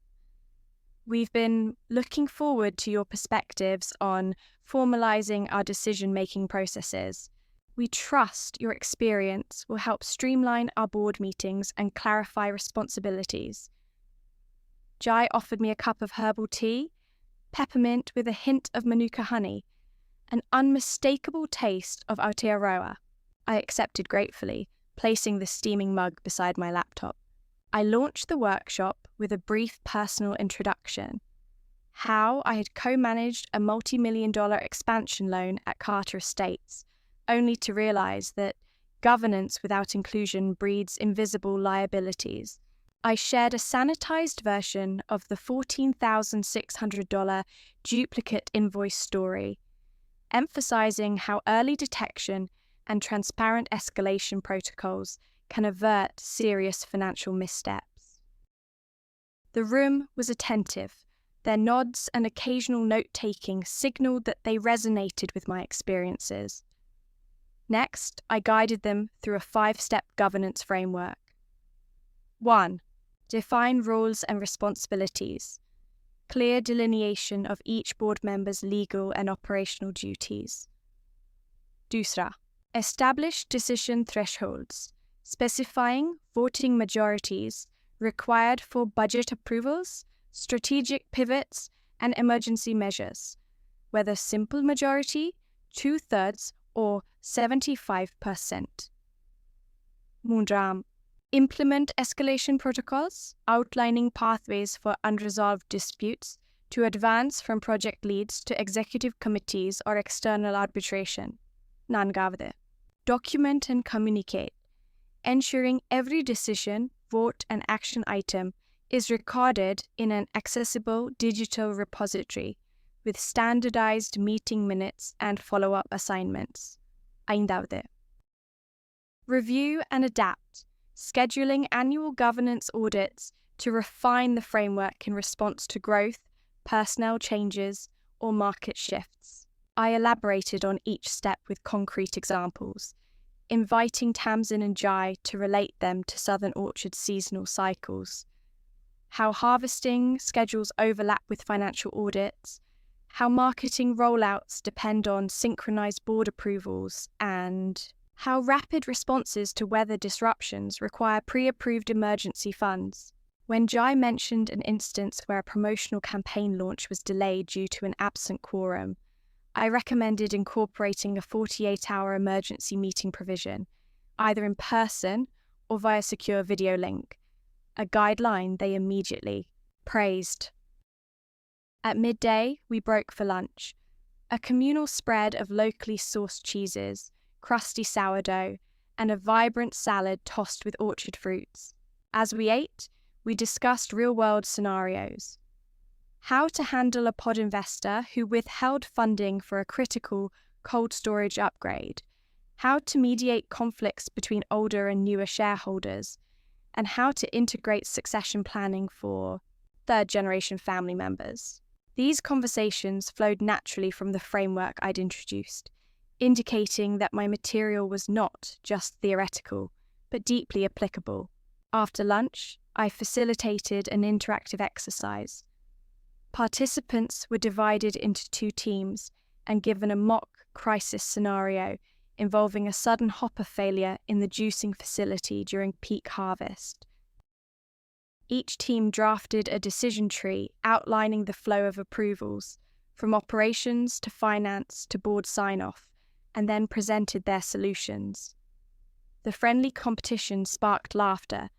We've been looking forward to your perspectives on formalizing our decision-making processes. We trust your experience will help streamline our board meetings and clarify responsibilities. Jai offered me a cup of herbal tea, peppermint with a hint of manuka honey, an unmistakable taste of Aotearoa. I accepted gratefully, placing the steaming mug beside my laptop. I launched the workshop with a brief personal introduction. How I had co-managed a multi-million-dollar expansion loan at Carter Estates, only to realize that governance without inclusion breeds invisible liabilities. I shared a sanitized version of the $14,600 duplicate invoice story, emphasizing how early detection and transparent escalation protocols can avert serious financial missteps. The room was attentive. Their nods and occasional note-taking signaled that they resonated with my experiences. Next, I guided them through a 5-step governance framework. 1. Define roles and responsibilities. Clear delineation of each board member's legal and operational duties. 2. Establish decision thresholds, specifying voting majorities required for budget approvals, strategic pivots, and emergency measures, whether simple majority, 2/3, or 75%. 3. Implement escalation protocols, outlining pathways for unresolved disputes to advance from project leads to executive committees or external arbitration. 4. Document and communicate, ensuring every decision, vote, and action item is recorded in an accessible digital repository with standardized meeting minutes and follow-up assignments. 5. Review and adapt, scheduling annual governance audits to refine the framework in response to growth, personnel changes, or market shifts. I elaborated on each step with concrete examples, inviting Tamsin and Jai to relate them to Southern Orchard's seasonal cycles, how harvesting schedules overlap with financial audits, how marketing rollouts depend on synchronized board approvals, and how rapid responses to weather disruptions require pre-approved emergency funds. When Jai mentioned an instance where a promotional campaign launch was delayed due to an absent quorum, I recommended incorporating a 48-hour emergency meeting provision, either in person or via secure video link, a guideline they immediately praised. At midday, we broke for lunch, a communal spread of locally sourced cheeses, crusty sourdough, and a vibrant salad tossed with orchard fruits. As we ate, we discussed real-world scenarios. How to handle a pod investor who withheld funding for a critical cold storage upgrade, how to mediate conflicts between older and newer shareholders, and how to integrate succession planning for third-generation family members. These conversations flowed naturally from the framework I'd introduced, indicating that my material was not just theoretical, but deeply applicable. After lunch, I facilitated an interactive exercise. Participants were divided into 2 teams and given a mock crisis scenario involving a sudden hopper failure in the juicing facility during peak harvest. Each team drafted a decision tree outlining the flow of approvals, from operations to finance to board sign-off, and then presented their solutions. The friendly competition sparked laughter,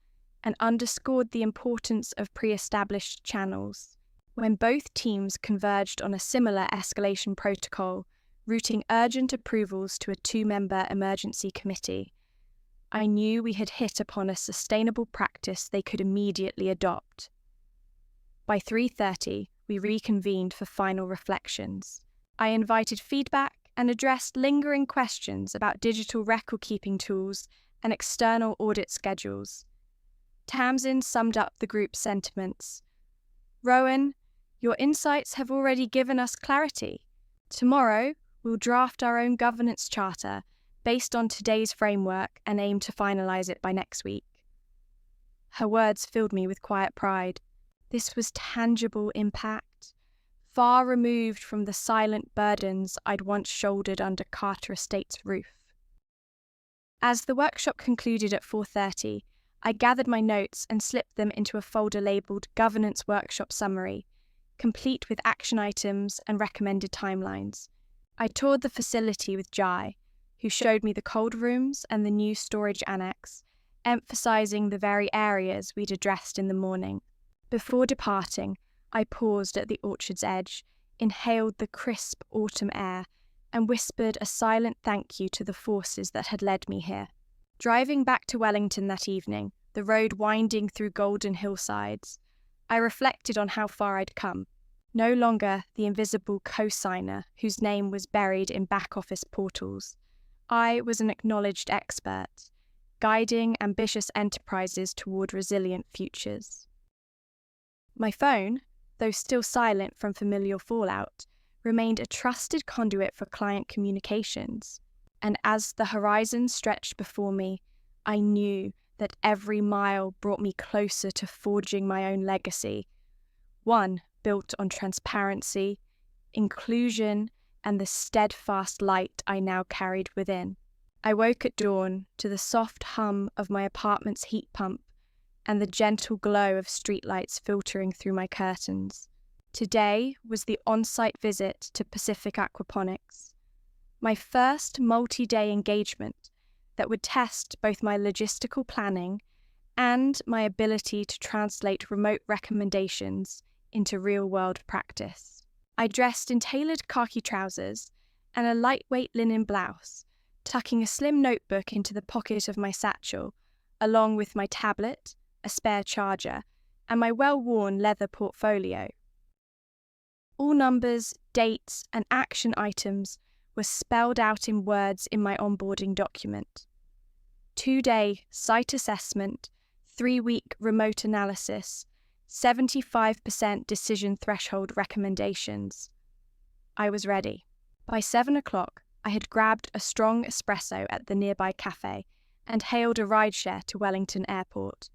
and underscored the importance of pre-established channels. When both teams converged on a similar escalation protocol, routing urgent approvals to a 2-member emergency committee, I knew we had hit upon a sustainable practice they could immediately adopt. By 3:30, we reconvened for final reflections. I invited feedback and addressed lingering questions about digital record-keeping tools and external audit schedules. Tamsin summed up the group's sentiments. "Rowan, your insights have already given us clarity. Tomorrow, we'll draft our own governance charter based on today's framework and aim to finalise it by next week." Her words filled me with quiet pride. This was tangible impact, far removed from the silent burdens I'd once shouldered under Carter Estate's roof. As the workshop concluded at 4:30, I gathered my notes and slipped them into a folder labelled Governance Workshop Summary, complete with action items and recommended timelines. I toured the facility with Jai, who showed me the cold rooms and the new storage annex, emphasising the very areas we'd addressed in the morning. Before departing, I paused at the orchard's edge, inhaled the crisp autumn air, and whispered a silent thank you to the forces that had led me here. Driving back to Wellington that evening, the road winding through golden hillsides, I reflected on how far I'd come. No longer the invisible co-signer whose name was buried in back-office portals. I was an acknowledged expert, guiding ambitious enterprises toward resilient futures. My phone, though still silent from familial fallout, remained a trusted conduit for client communications, and as the horizon stretched before me, I knew that every mile brought me closer to forging my own legacy, one built on transparency, inclusion, and the steadfast light I now carried within. I woke at dawn to the soft hum of my apartment's heat pump and the gentle glow of streetlights filtering through my curtains. Today was the on-site visit to Pacific Aquaponics, my first multi-day engagement that would test both my logistical planning and my ability to translate remote recommendations into real-world practice. I dressed in tailored khaki trousers and a lightweight linen blouse, tucking a slim notebook into the pocket of my satchel, along with my tablet, a spare charger, and my well-worn leather portfolio. All numbers, dates, and action items were spelled out in words in my onboarding document. 2-day site assessment, 3-week remote analysis, 75% decision threshold recommendations. I was ready. By 7 o'clock, I had grabbed a strong espresso at the nearby cafe and hailed a rideshare to Wellington Airport.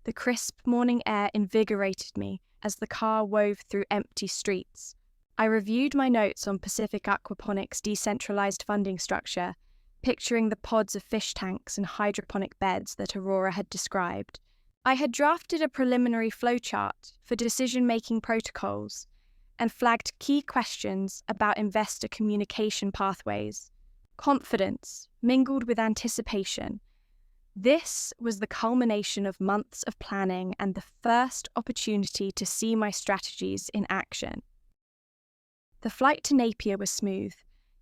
The crisp morning air invigorated me as the car wove through empty streets. I reviewed my notes on Pacific Aquaponics' decentralized funding structure, picturing the pods of fish tanks and hydroponic beds that Aurora had described. I had drafted a preliminary flowchart for decision-making protocols and flagged key questions about investor communication pathways. Confidence mingled with anticipation. This was the culmination of months of planning and the first opportunity to see my strategies in action. The flight to Napier was smooth,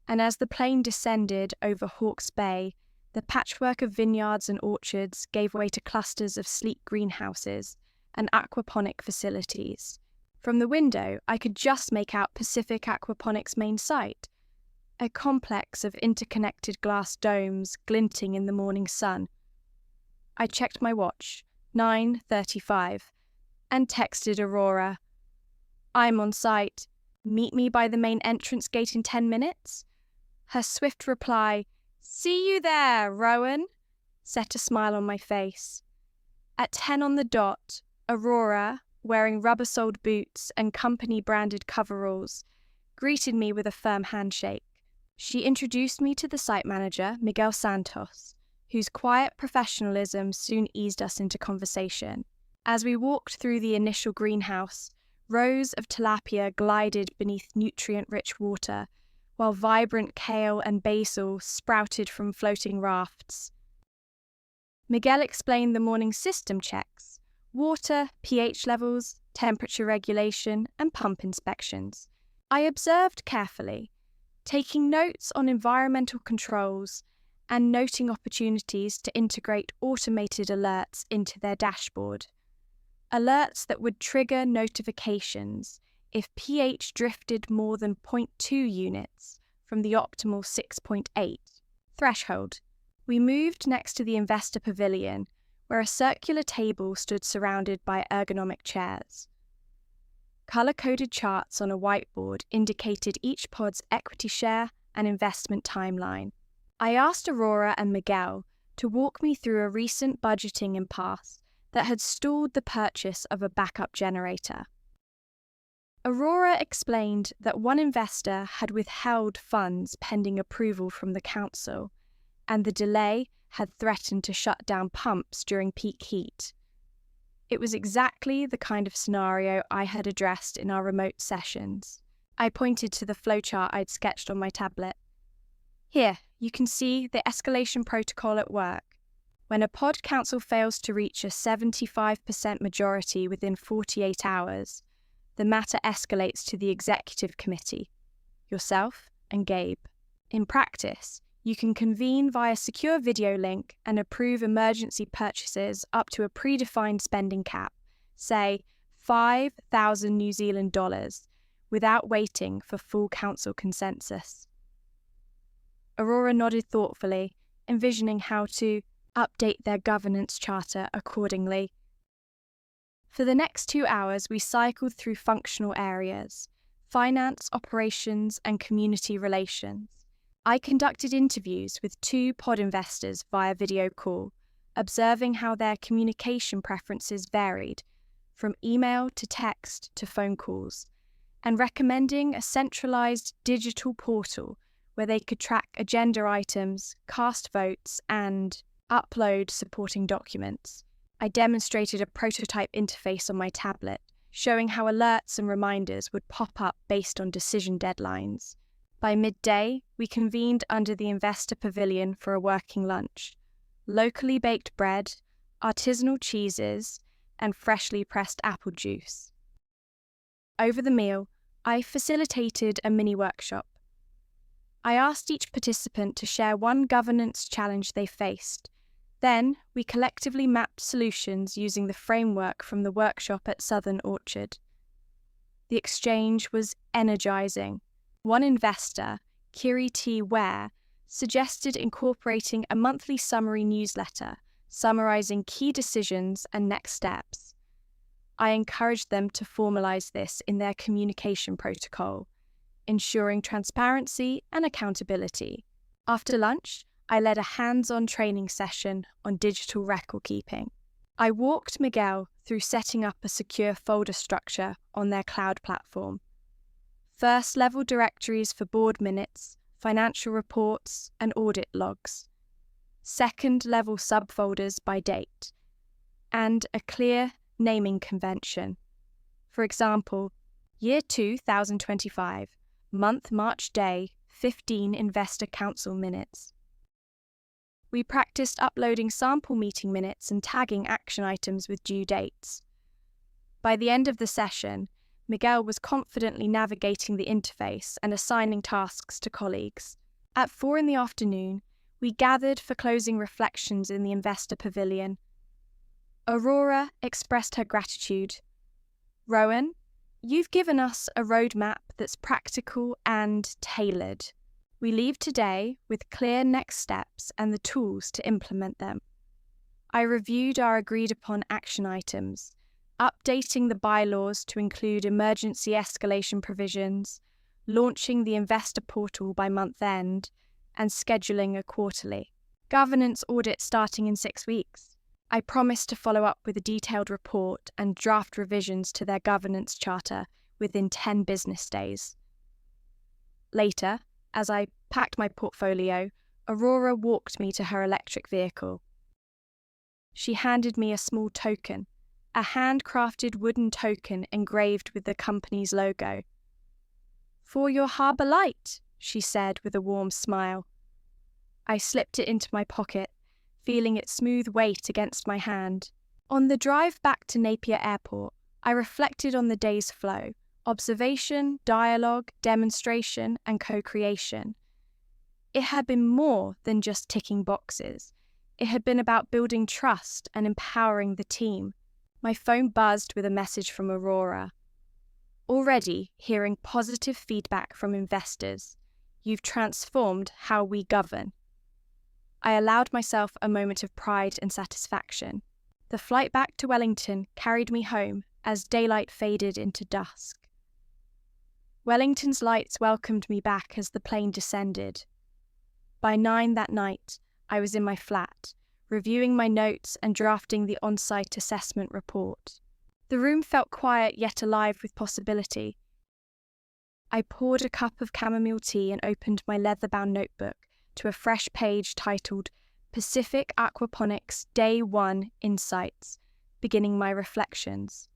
and as the plane descended over Hawke's Bay, the patchwork of vineyards and orchards gave way to clusters of sleek greenhouses and aquaponic facilities. From the window, I could just make out Pacific Aquaponics' main site, a complex of interconnected glass domes glinting in the morning sun. I checked my watch, 9:35, and texted Aurora, "I'm on site. Meet me by the main entrance gate in 10 minutes?" Her swift reply, "See you there, Rowan," set a smile on my face. At 10 on the dot, Aurora, wearing rubber-soled boots and company-branded coveralls, greeted me with a firm handshake. She introduced me to the site manager, Miguel Santos, whose quiet professionalism soon eased us into conversation. As we walked through the initial greenhouse, rows of tilapia glided beneath nutrient-rich water, while vibrant kale and basil sprouted from floating rafts. Miguel explained the morning system checks: water, pH levels, temperature regulation, and pump inspections. I observed carefully, taking notes on environmental controls and noting opportunities to integrate automated alerts into their dashboard. Alerts that would trigger notifications if pH drifted more than 0.2 units from the optimal 6.8 threshold. We moved next to the investor pavilion, where a circular table stood surrounded by ergonomic chairs. Colour-coded charts on a whiteboard indicated each pod's equity share and investment timeline. I asked Aurora and Miguel to walk me through a recent budgeting impasse that had stalled the purchase of a backup generator. Aurora explained that one investor had withheld funds pending approval from the council, and the delay had threatened to shut down pumps during peak heat. It was exactly the kind of scenario I had addressed in our remote sessions. I pointed to the flowchart I'd sketched on my tablet. Here, you can see the escalation protocol at work. When a pod council fails to reach a 75% majority within 48 hours, the matter escalates to the executive committee, yourself and Gabe. In practice, you can convene via secure video link and approve emergency purchases up to a predefined spending cap, say 5,000 New Zealand dollars, without waiting for full council consensus. Aurora nodded thoughtfully, envisioning how to update their governance charter accordingly. For the next 2 hours, we cycled through functional areas: finance, operations, and community relations. I conducted interviews with 2 pod investors via video call, observing how their communication preferences varied, from email to text to phone calls, and recommending a centralized digital portal where they could track agenda items, cast votes, and upload supporting documents. I demonstrated a prototype interface on my tablet, showing how alerts and reminders would pop up based on decision deadlines. By midday, we convened under the investor pavilion for a working lunch: locally baked bread, artisanal cheeses, and freshly pressed apple juice. Over the meal, I facilitated a mini workshop. I asked each participant to share one governance challenge they faced. Then, we collectively mapped solutions using the framework from the workshop at Southern Orchard. The exchange was energizing. One investor, Kiri T. Ware, suggested incorporating a monthly summary newsletter summarizing key decisions and next steps. I encouraged them to formalize this in their communication protocol, ensuring transparency and accountability. After lunch, I led a hands-on training session on digital record keeping. I walked Miguel through setting up a secure folder structure on their cloud platform. First-level directories for board minutes, financial reports, and audit logs. Second-level subfolders by date. And a clear naming convention. For example, Year 2025, month March day, 15 Investor Council minutes. We practiced uploading sample meeting minutes and tagging action items with due dates. By the end of the session, Miguel was confidently navigating the interface and assigning tasks to colleagues. At 4 p.m, we gathered for closing reflections in the investor pavilion. Aurora expressed her gratitude. "Rowan, you've given us a roadmap that's practical and tailored. We leave today with clear next steps and the tools to implement them." I reviewed our agreed-upon action items, updating the bylaws to include emergency escalation provisions, launching the investor portal by month-end, and scheduling a quarterly governance audit starting in 6 weeks. I promised to follow up with a detailed report and draft revisions to their governance charter within 10 business days. Later, as I packed my portfolio, Aurora walked me to her electric vehicle. She handed me a small token, a handcrafted wooden token engraved with the company's logo. "For your harbour light," she said with a warm smile. I slipped it into my pocket, feeling its smooth weight against my hand. On the drive back to Napier Airport, I reflected on the day's flow: observation, dialogue, demonstration, and co-creation. It had been more than just ticking boxes. It had been about building trust and empowering the team. My phone buzzed with a message from Aurora. Already hearing positive feedback from investors. You've transformed how we govern. I allowed myself a moment of pride and satisfaction. The flight back to Wellington carried me home as daylight faded into dusk. Wellington's lights welcomed me back as the plane descended. By 9 that night, I was in my flat, reviewing my notes and drafting the on-site assessment report. The room felt quiet yet alive with possibility. I poured a cup of chamomile tea and opened my leather-bound notebook to a fresh page titled Pacific Aquaponics Day 1 Insights, beginning my reflections.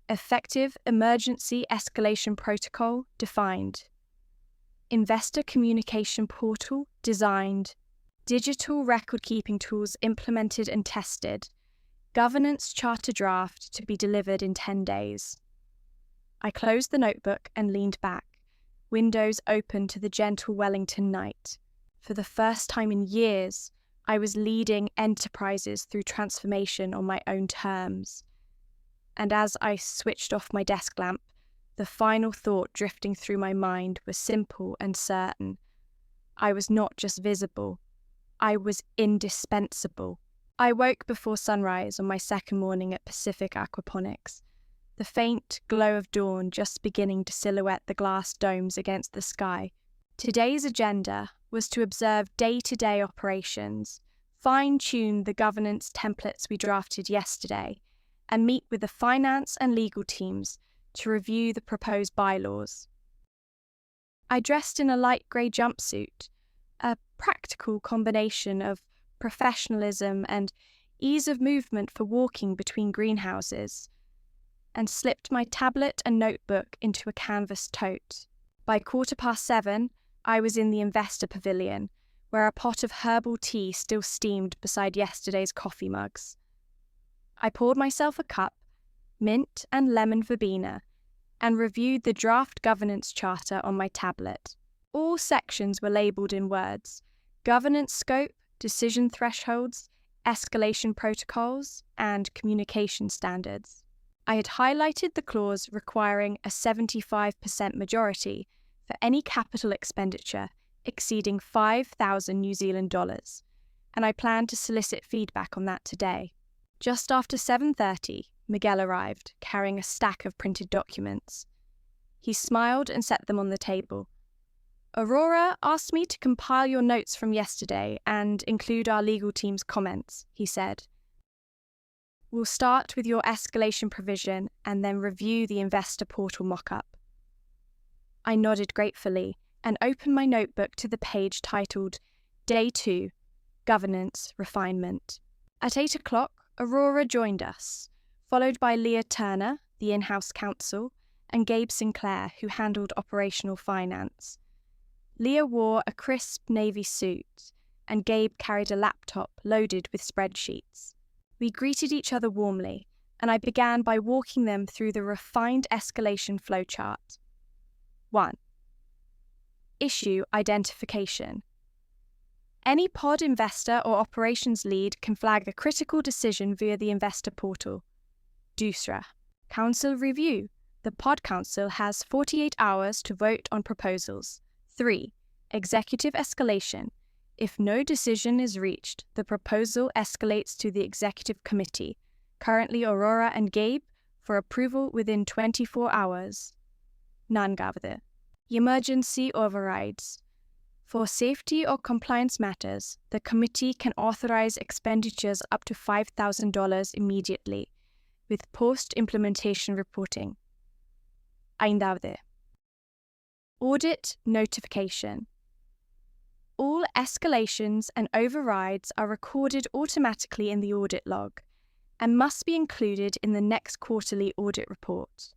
Effective Emergency Escalation Protocol defined. Investor Communication Portal designed. Digital record-keeping tools implemented and tested. Governance Charter draft to be delivered in 10 days. I closed the notebook and leaned back, windows open to the gentle Wellington night. For the first time in years, I was leading enterprises through transformation on my own terms. And as I switched off my desk lamp, the final thought drifting through my mind was simple and certain. I was not just visible, I was indispensable. I woke before sunrise on my second morning at Pacific Aquaponics, the faint glow of dawn just beginning to silhouette the glass domes against the sky. Today's agenda was to observe day-to-day operations, fine-tune the governance templates we drafted yesterday, and meet with the finance and legal teams to review the proposed bylaws. I dressed in a light grey jumpsuit, a practical combination of professionalism and ease of movement for walking between greenhouses, and slipped my tablet and notebook into a canvas tote. By 7:15, I was in the investor pavilion, where a pot of herbal tea still steamed beside yesterday's coffee mugs. I poured myself a cup, mint and lemon verbena, and reviewed the draft governance charter on my tablet. All sections were labelled in words: governance scope, decision thresholds, escalation protocols, and communication standards. I had highlighted the clause requiring a 75% majority for any capital expenditure exceeding $5,000 New Zealand dollars, and I planned to solicit feedback on that today. Just after 7:30, Miguel arrived, carrying a stack of printed documents. He smiled and set them on the table. Aurora asked me to compile your notes from yesterday and include our legal team's comments, he said. We'll start with your escalation provision and then review the investor portal mock-up. I nodded gratefully and opened my notebook to the page titled Day 2, Governance Refinement. At 8 o'clock, Aurora joined us, followed by Leah Turner, the in-house counsel, and Gabe Sinclair, who handled operational finance. Leah wore a crisp navy suit, and Gabe carried a laptop loaded with spreadsheets. We greeted each other warmly, and I began by walking them through the refined escalation flowchart. 1. Issue identification. Any pod investor or operations lead can flag a critical decision via the investor portal. Dusra. Council review. The pod council has 48 hours to vote on proposals. 3. Executive escalation. If no decision is reached, the proposal escalates to the executive committee, currently Aurora and Gabe, for approval within 24 hours. Nangavde. Emergency overrides. For safety or compliance matters, the committee can authorize expenditures up to $5,000 immediately, with post-implementation reporting. Aindavde. Audit notification. All escalations and overrides are recorded automatically in the audit log and must be included in the next quarterly audit report.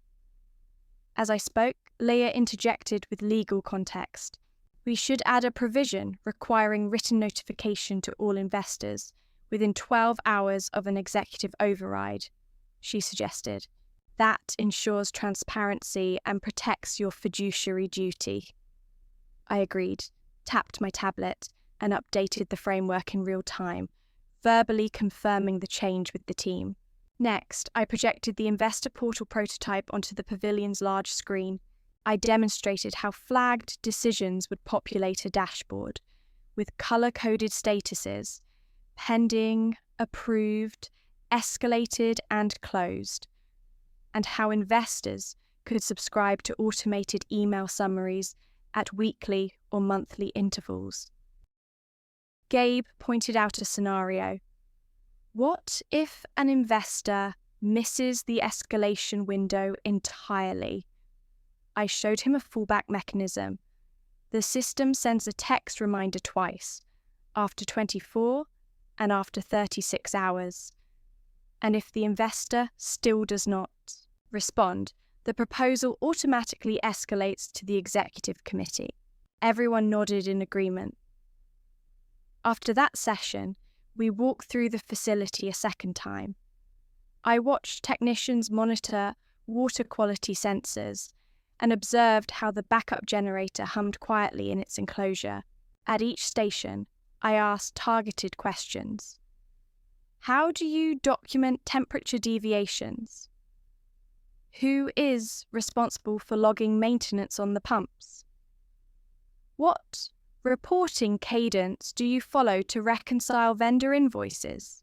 As I spoke, Leah interjected with legal context. We should add a provision requiring written notification to all investors within 12 hours of an executive override, she suggested. That ensures transparency and protects your fiduciary duty. I agreed, tapped my tablet, and updated the framework in real time, verbally confirming the change with the team. Next, I projected the investor portal prototype onto the pavilion's large screen. I demonstrated how flagged decisions would populate a dashboard, with colour-coded statuses, pending, approved, escalated, and closed, and how investors could subscribe to automated email summaries at weekly or monthly intervals. Gabe pointed out a scenario. What if an investor misses the escalation window entirely? I showed him a fallback mechanism. The system sends a text reminder twice, after 24 and after 36 hours. And if the investor still does not respond, the proposal automatically escalates to the executive committee. Everyone nodded in agreement. After that session, we walked through the facility a second time. I watched technicians monitor water quality sensors and observed how the backup generator hummed quietly in its enclosure. At each station, I asked targeted questions. How do you document temperature deviations? Who is responsible for logging maintenance on the pumps? What reporting cadence do you follow to reconcile vendor invoices?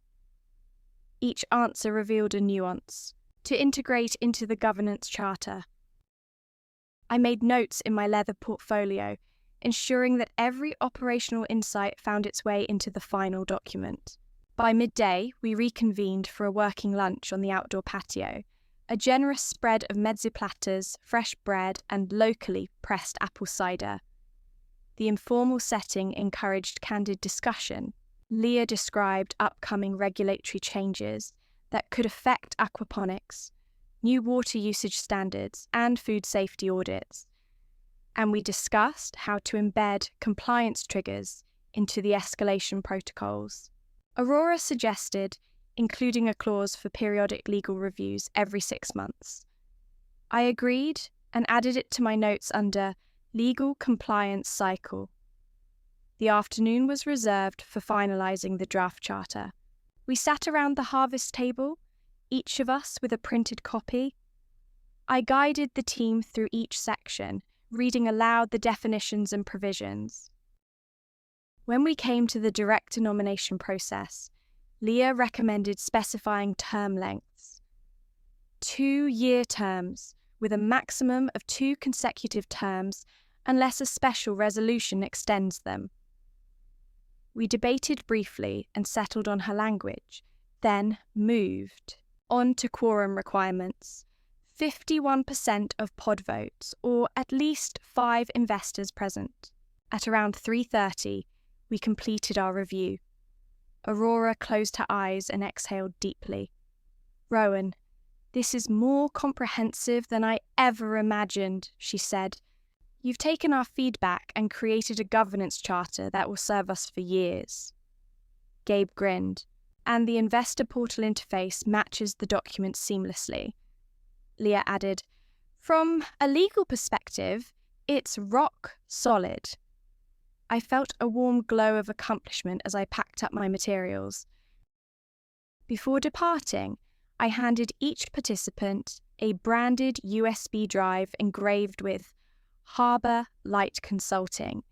Each answer revealed a nuance to integrate into the governance charter. I made notes in my leather portfolio, ensuring that every operational insight found its way into the final document. By midday, we reconvened for a working lunch on the outdoor patio, a generous spread of mezzi platters, fresh bread, and locally pressed apple cider. The informal setting encouraged candid discussion. Leah described upcoming regulatory changes that could affect aquaponics, new water usage standards, and food safety audits. And we discussed how to embed compliance triggers into the escalation protocols. Aurora suggested including a clause for periodic legal reviews every 6 months. I agreed and added it to my notes under Legal Compliance Cycle. The afternoon was reserved for finalising the draft charter. We sat around the harvest table, each of us with a printed copy. I guided the team through each section, reading aloud the definitions and provisions. When we came to the director nomination process, Leah recommended specifying term lengths. 2-year terms, with a maximum of 2 consecutive terms, unless a special resolution extends them. We debated briefly and settled on her language, then moved on to quorum requirements. 51% of pod votes, or at least 5 investors present. At around 3:30, we completed our review. Aurora closed her eyes and exhaled deeply. Rowan, this is more comprehensive than I ever imagined, she said. You've taken our feedback and created a governance charter that will serve us for years. Gabe grinned, and the investor portal interface matches the document seamlessly. Leah added, from a legal perspective, it's rock solid. I felt a warm glow of accomplishment as I packed up my materials. Before departing, I handed each participant a branded USB drive engraved with Harbour Light Consulting,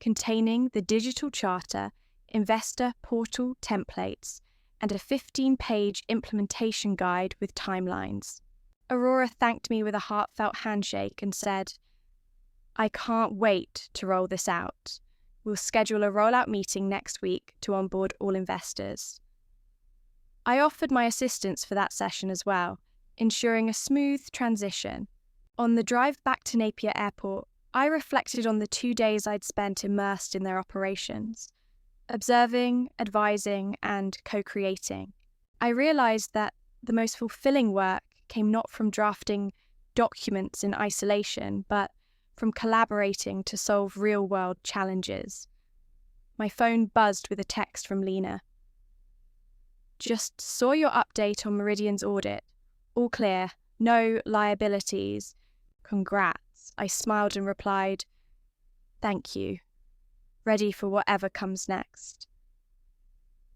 containing the digital charter, investor portal templates, and a 15-page implementation guide with timelines. Aurora thanked me with a heartfelt handshake and said, I can't wait to roll this out. We'll schedule a rollout meeting next week to onboard all investors. I offered my assistance for that session as well, ensuring a smooth transition. On the drive back to Napier Airport, I reflected on the 2 days I'd spent immersed in their operations, observing, advising, and co-creating. I realised that the most fulfilling work came not from drafting documents in isolation, but from collaborating to solve real-world challenges. My phone buzzed with a text from Lena. "Just saw your update on Meridian's audit. All clear, no liabilities. Congrats." I smiled and replied, "Thank you. Ready for whatever comes next."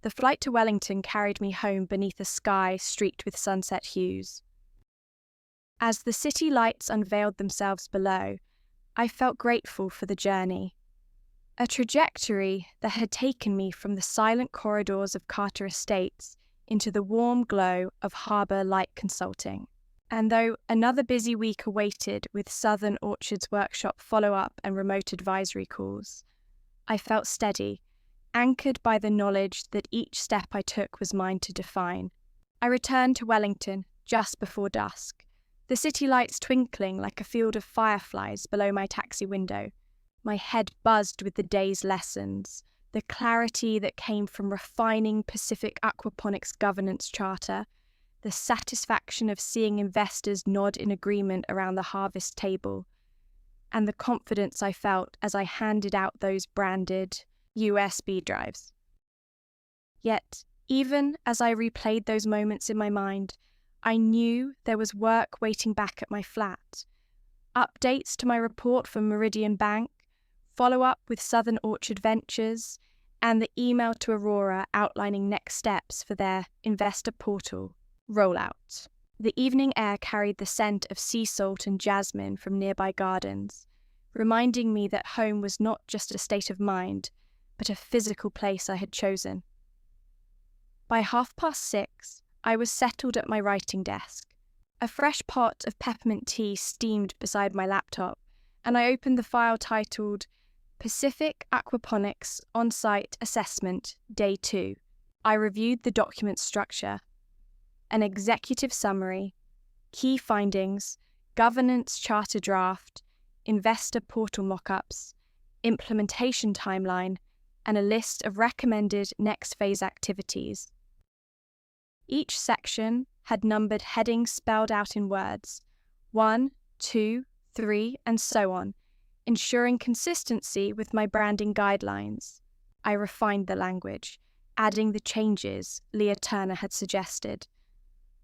The flight to Wellington carried me home beneath a sky streaked with sunset hues. As the city lights unveiled themselves below, I felt grateful for the journey. A trajectory that had taken me from the silent corridors of Carter Estates into the warm glow of Harbour Light Consulting. And though another busy week awaited with Southern Orchard's workshop follow-up and remote advisory calls, I felt steady, anchored by the knowledge that each step I took was mine to define. I returned to Wellington just before dusk, the city lights twinkling like a field of fireflies below my taxi window. My head buzzed with the day's lessons, the clarity that came from refining Pacific Aquaponics governance charter, the satisfaction of seeing investors nod in agreement around the harvest table, and the confidence I felt as I handed out those branded USB drives. Yet, even as I replayed those moments in my mind, I knew there was work waiting back at my flat. Updates to my report from Meridian Bank, follow-up with Southern Orchard Ventures, and the email to Aurora outlining next steps for their investor portal rollout. The evening air carried the scent of sea salt and jasmine from nearby gardens, reminding me that home was not just a state of mind, but a physical place I had chosen. By 6:30, I was settled at my writing desk. A fresh pot of peppermint tea steamed beside my laptop, and I opened the file titled Pacific Aquaponics On-Site Assessment, Day 2. I reviewed the document structure. An executive summary, key findings, governance charter draft, investor portal mockups, implementation timeline, and a list of recommended next phase activities. Each section had numbered headings spelled out in words, 1, 2, 3, and so on, ensuring consistency with my branding guidelines. I refined the language, adding the changes Leah Turner had suggested.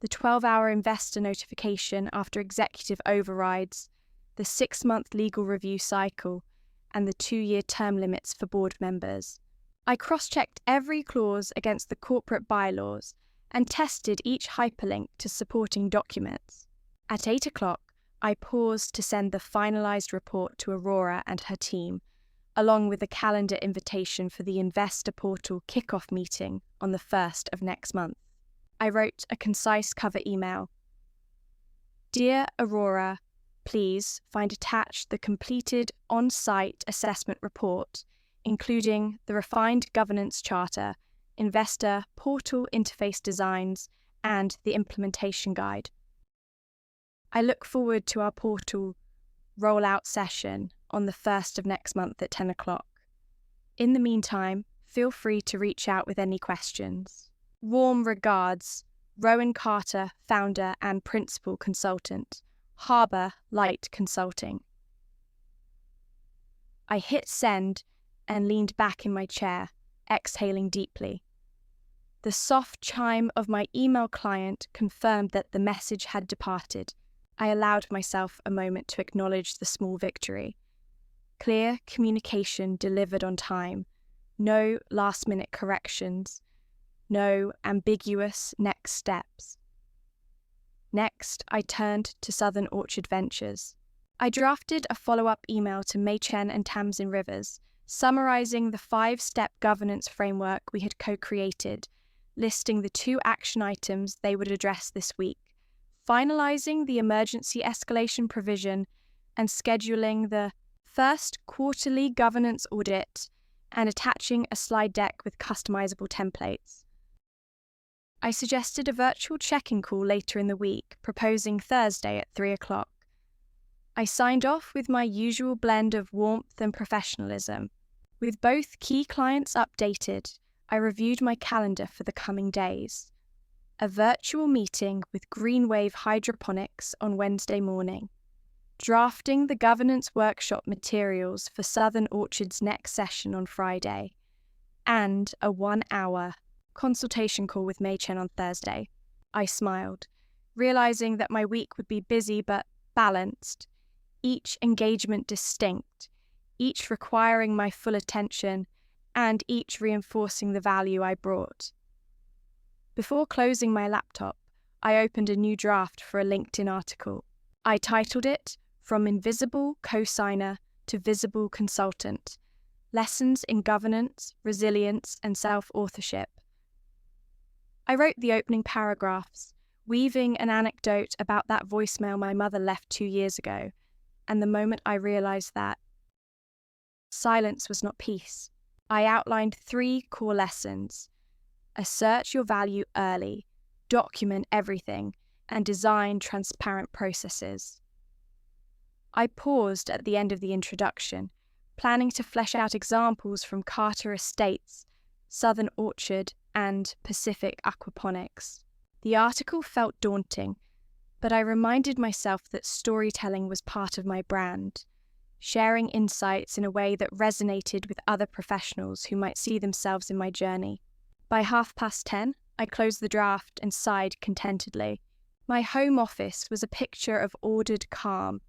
The 12-hour investor notification after executive overrides, the 6-month legal review cycle, and the 2-year term limits for board members. I cross-checked every clause against the corporate bylaws and tested each hyperlink to supporting documents. At 8 o'clock, I paused to send the finalised report to Aurora and her team, along with a calendar invitation for the investor portal kickoff meeting on the 1st of next month. I wrote a concise cover email. Dear Aurora, please find attached the completed on-site assessment report, including the refined governance charter, investor portal interface designs, and the implementation guide. I look forward to our portal rollout session on the 1st of next month at 10 o'clock. In the meantime, feel free to reach out with any questions. Warm regards, Rowan Carter, founder and principal consultant, Harbour Light Consulting. I hit send and leaned back in my chair, exhaling deeply. The soft chime of my email client confirmed that the message had departed. I allowed myself a moment to acknowledge the small victory. Clear communication delivered on time, no last-minute corrections, no ambiguous next steps. Next, I turned to Southern Orchard Ventures. I drafted a follow-up email to Mei Chen and Tamsin Rivers, summarizing the 5-step governance framework we had co-created, listing the 2 action items they would address this week, finalizing the emergency escalation provision, and scheduling the first quarterly governance audit, and attaching a slide deck with customizable templates. I suggested a virtual check-in call later in the week, proposing Thursday at 3 o'clock. I signed off with my usual blend of warmth and professionalism. With both key clients updated, I reviewed my calendar for the coming days. A virtual meeting with Greenwave Hydroponics on Wednesday morning. drafting the governance workshop materials for Southern Orchard's next session on Friday, and a 1-hour consultation call with Mei Chen on Thursday. I smiled, realizing that my week would be busy but balanced, each engagement distinct, each requiring my full attention, and each reinforcing the value I brought. Before closing my laptop, I opened a new draft for a LinkedIn article. I titled it From Invisible Co-Signer to Visible Consultant: Lessons in Governance, Resilience, and Self-Authorship. I wrote the opening paragraphs, weaving an anecdote about that voicemail my mother left 2 years ago, and the moment I realized that silence was not peace, I outlined 3 core lessons: assert your value early, document everything, and design transparent processes. I paused at the end of the introduction, planning to flesh out examples from Carter Estates, Southern Orchard, and Pacific Aquaponics. The article felt daunting, but I reminded myself that storytelling was part of my brand, sharing insights in a way that resonated with other professionals who might see themselves in my journey. By 10:30, I closed the draft and sighed contentedly. My home office was a picture of ordered calm,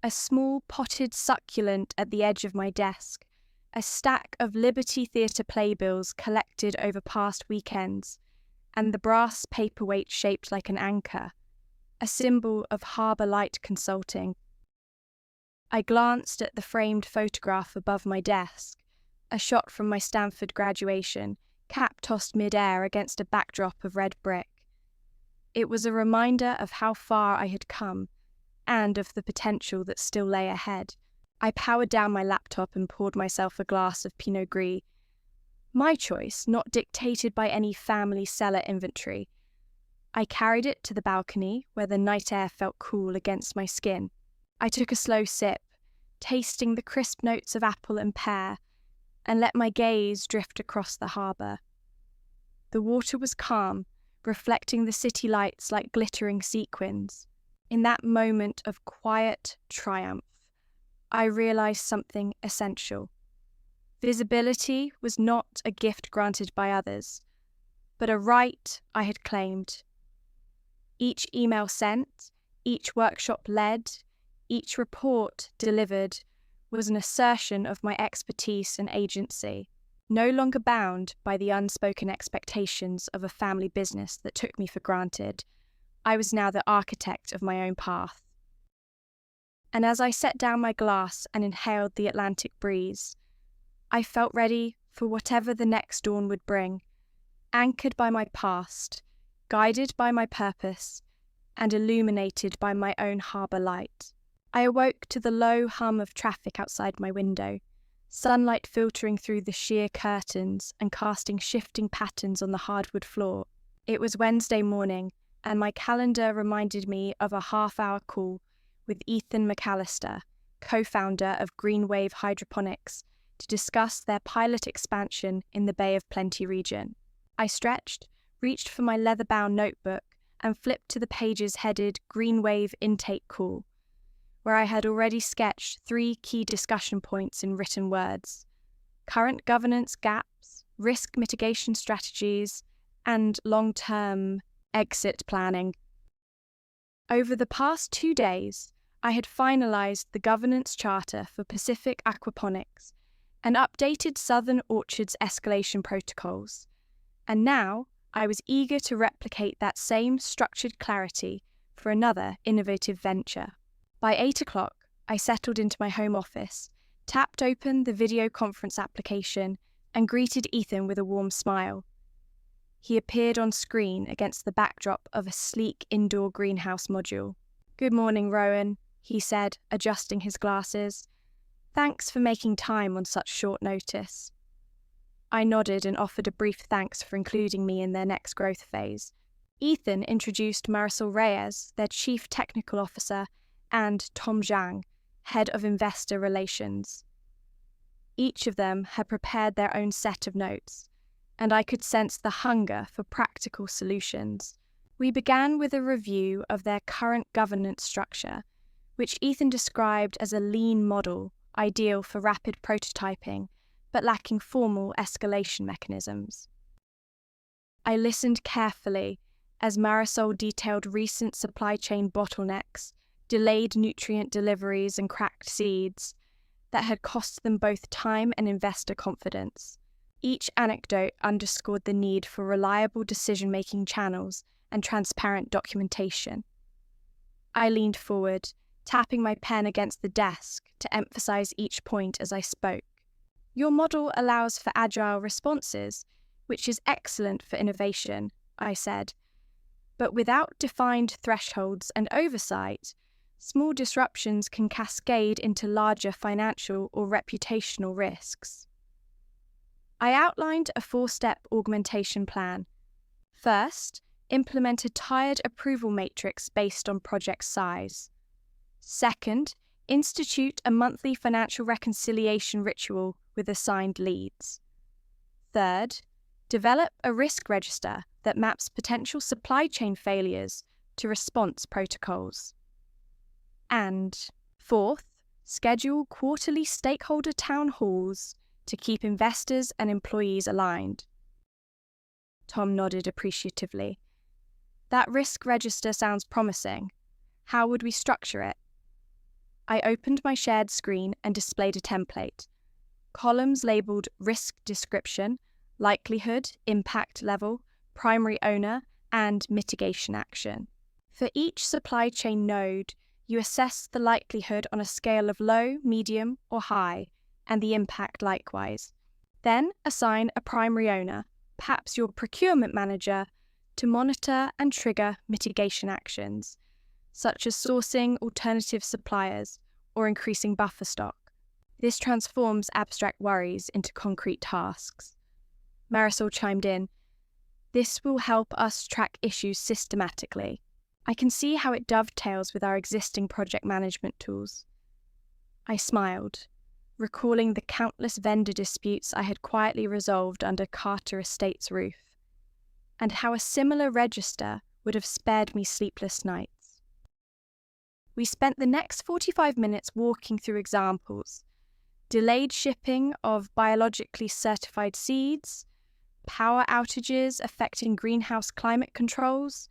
a small potted succulent at the edge of my desk, a stack of Liberty Theatre playbills collected over past weekends, and the brass paperweight shaped like an anchor, a symbol of Harbour Light Consulting. I glanced at the framed photograph above my desk, a shot from my Stanford graduation, cap tossed mid-air against a backdrop of red brick. It was a reminder of how far I had come, and of the potential that still lay ahead. I powered down my laptop and poured myself a glass of Pinot Gris. My choice, not dictated by any family cellar inventory. I carried it to the balcony, where the night air felt cool against my skin. I took a slow sip, tasting the crisp notes of apple and pear, and let my gaze drift across the harbour. The water was calm, reflecting the city lights like glittering sequins. In that moment of quiet triumph, I realised something essential. Visibility was not a gift granted by others, but a right I had claimed. Each email sent, each workshop led, each report delivered was an assertion of my expertise and agency, no longer bound by the unspoken expectations of a family business that took me for granted. I was now the architect of my own path. And as I set down my glass and inhaled the Atlantic breeze, I felt ready for whatever the next dawn would bring, anchored by my past, guided by my purpose, and illuminated by my own harbour light. I awoke to the low hum of traffic outside my window, sunlight filtering through the sheer curtains and casting shifting patterns on the hardwood floor. It was Wednesday morning, and my calendar reminded me of a half-hour call with Ethan McAllister, co-founder of Green Wave Hydroponics, to discuss their pilot expansion in the Bay of Plenty region. I stretched, reached for my leather-bound notebook, and flipped to the pages headed Green Wave Intake Call, where I had already sketched 3 key discussion points in written words: current governance gaps, risk mitigation strategies, and long-term exit planning. Over the past 2 days, I had finalised the governance charter for Pacific Aquaponics and updated Southern Orchard's escalation protocols, and now I was eager to replicate that same structured clarity for another innovative venture. By 8 o'clock, I settled into my home office, tapped open the video conference application, and greeted Ethan with a warm smile. He appeared on screen against the backdrop of a sleek indoor greenhouse module. "Good morning, Rowan," he said, adjusting his glasses. "Thanks for making time on such short notice." I nodded and offered a brief thanks for including me in their next growth phase. Ethan introduced Marisol Reyes, their Chief Technical Officer, and Tom Zhang, Head of Investor Relations. Each of them had prepared their own set of notes, and I could sense the hunger for practical solutions. We began with a review of their current governance structure, which Ethan described as a lean model ideal for rapid prototyping, but lacking formal escalation mechanisms. I listened carefully as Marisol detailed recent supply chain bottlenecks, delayed nutrient deliveries, and cracked seeds that had cost them both time and investor confidence. Each anecdote underscored the need for reliable decision-making channels and transparent documentation. I leaned forward, tapping my pen against the desk to emphasize each point as I spoke. Your model allows for agile responses, which is excellent for innovation, I said. But without defined thresholds and oversight, small disruptions can cascade into larger financial or reputational risks. I outlined a 4-step augmentation plan. First, implement a tiered approval matrix based on project size. Second, institute a monthly financial reconciliation ritual with assigned leads. Third, develop a risk register that maps potential supply chain failures to response protocols. And fourth, schedule quarterly stakeholder town halls to keep investors and employees aligned. Tom nodded appreciatively. That risk register sounds promising. How would we structure it? I opened my shared screen and displayed a template. Columns labelled risk description, likelihood, impact level, primary owner, and mitigation action. For each supply chain node, you assess the likelihood on a scale of low, medium, or high, and the impact likewise. Then assign a primary owner, perhaps your procurement manager, to monitor and trigger mitigation actions, such as sourcing alternative suppliers or increasing buffer stock. This transforms abstract worries into concrete tasks. Marisol chimed in. This will help us track issues systematically. I can see how it dovetails with our existing project management tools. I smiled, recalling the countless vendor disputes I had quietly resolved under Carter Estate's roof, and how a similar register would have spared me sleepless nights. We spent the next 45 minutes walking through examples: delayed shipping of biologically certified seeds, power outages affecting greenhouse climate controls,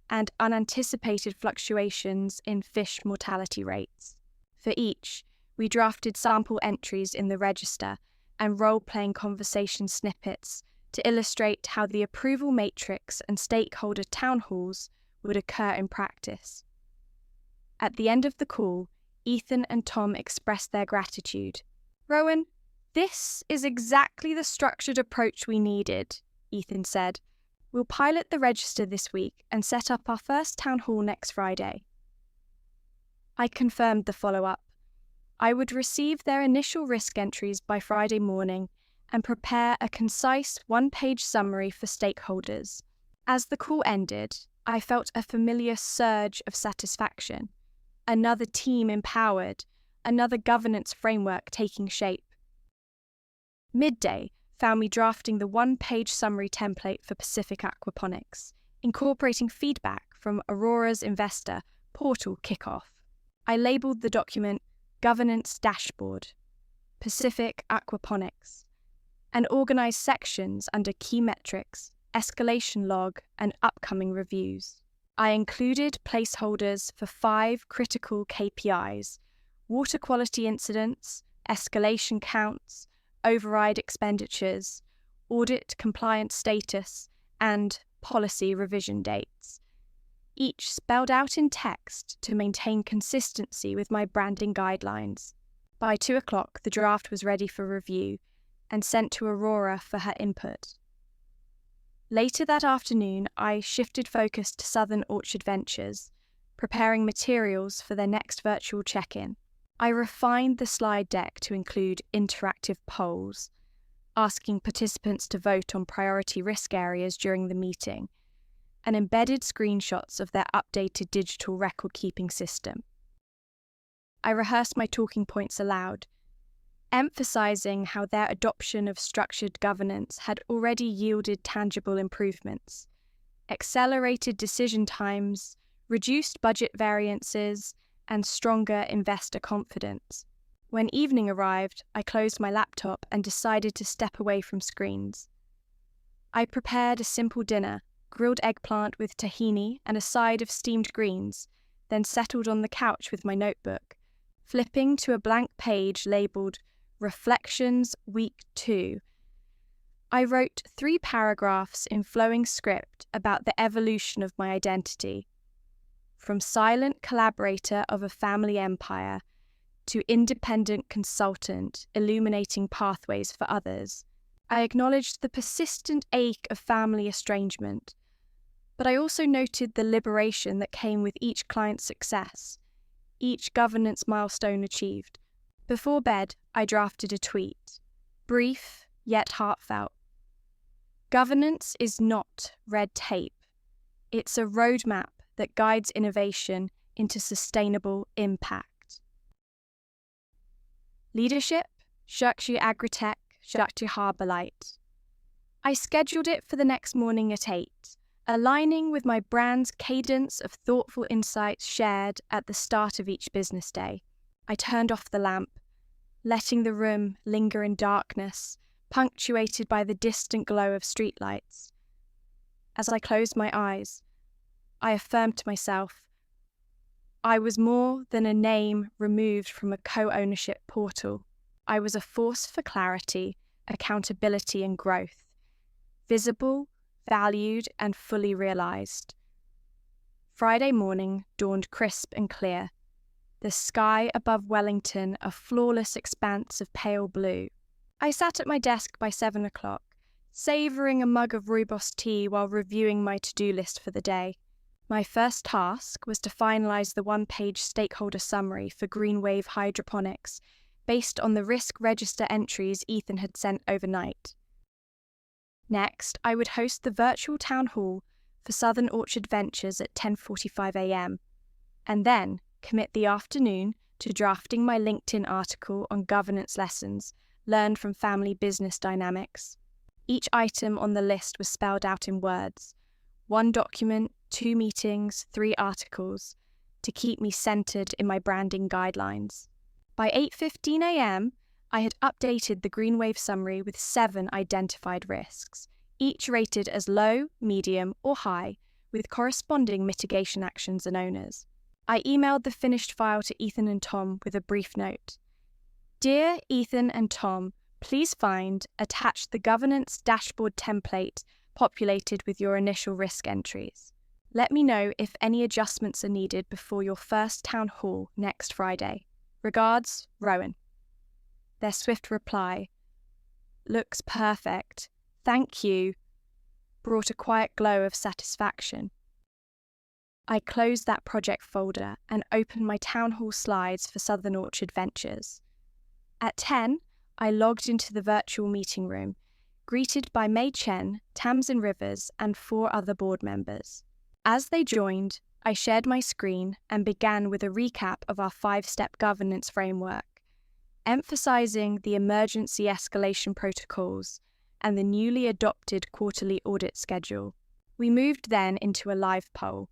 and unanticipated fluctuations in fish mortality rates. For each, we drafted sample entries in the register and role-playing conversation snippets to illustrate how the approval matrix and stakeholder town halls would occur in practice. At the end of the call, Ethan and Tom expressed their gratitude. "Rowan, this is exactly the structured approach we needed," Ethan said. "We'll pilot the register this week and set up our first town hall next Friday." I confirmed the follow-up. I would receive their initial risk entries by Friday morning and prepare a concise 1-page summary for stakeholders. As the call ended, I felt a familiar surge of satisfaction. Another team empowered, another governance framework taking shape. Midday found me drafting the 1-page summary template for Pacific Aquaponics, incorporating feedback from Aurora's investor portal kickoff. I labelled the document Governance Dashboard, Pacific Aquaponics, and organised sections under key metrics, escalation log, and upcoming reviews. I included placeholders for 5 critical KPIs: water quality incidents, escalation counts, override expenditures, audit compliance status, and policy revision dates, each spelled out in text to maintain consistency with my branding guidelines. By 2:00, the draft was ready for review and sent to Aurora for her input. Later that afternoon, I shifted focus to Southern Orchard Ventures, preparing materials for their next virtual check-in. I refined the slide deck to include interactive polls, asking participants to vote on priority risk areas during the meeting, and embedded screenshots of their updated digital record-keeping system. I rehearsed my talking points aloud, emphasizing how their adoption of structured governance had already yielded tangible improvements, accelerated decision times, reduced budget variances, and stronger investor confidence. When evening arrived, I closed my laptop and decided to step away from screens. I prepared a simple dinner, grilled eggplant with tahini and a side of steamed greens, then settled on the couch with my notebook, flipping to a blank page labelled Reflections Week 2. I wrote 3 paragraphs in flowing script about the evolution of my identity, from silent collaborator of a family empire to independent consultant illuminating pathways for others. I acknowledged the persistent ache of family estrangement, but I also noted the liberation that came with each client's success, each governance milestone achieved. Before bed, I drafted a tweet, brief yet heartfelt. Governance is not red tape. It's a roadmap that guides innovation into sustainable impact. Leadership, Shakti Agritech, Shakti Harbour Light. I scheduled it for the next morning at 8, aligning with my brand's cadence of thoughtful insights shared at the start of each business day. I turned off the lamp, letting the room linger in darkness, punctuated by the distant glow of streetlights. As I closed my eyes, I affirmed to myself, I was more than a name removed from a co-ownership portal. I was a force for clarity, accountability and growth, visible, valued and fully realised. Friday morning dawned crisp and clear, the sky above Wellington a flawless expanse of pale blue. I sat at my desk by 7 o'clock, savouring a mug of rooibos tea while reviewing my to-do list for the day. My first task was to finalise the 1-page stakeholder summary for Green Wave Hydroponics, based on the risk register entries Ethan had sent overnight. Next, I would host the virtual town hall for Southern Orchard Ventures at 10:45 a.m, and then commit the afternoon to drafting my LinkedIn article on governance lessons learned from family business dynamics. Each item on the list was spelled out in words, 1 document, 2 meetings, 3 articles, to keep me centred in my branding guidelines. By 8:15 a.m, I had updated the Greenwave summary with 7 identified risks, each rated as low, medium or high, with corresponding mitigation actions and owners. I emailed the finished file to Ethan and Tom with a brief note. Dear Ethan and Tom, please find attached the governance dashboard template populated with your initial risk entries. Let me know if any adjustments are needed before your first town hall next Friday. Regards, Rowan. Their swift reply, looks perfect, thank you, brought a quiet glow of satisfaction. I closed that project folder and opened my town hall slides for Southern Orchard Ventures. At 10, I logged into the virtual meeting room, greeted by Mei Chen, Tamsin Rivers, and 4 other board members. As they joined, I shared my screen and began with a recap of our 5-step governance framework, emphasizing the emergency escalation protocols and the newly adopted quarterly audit schedule. We moved then into a live poll.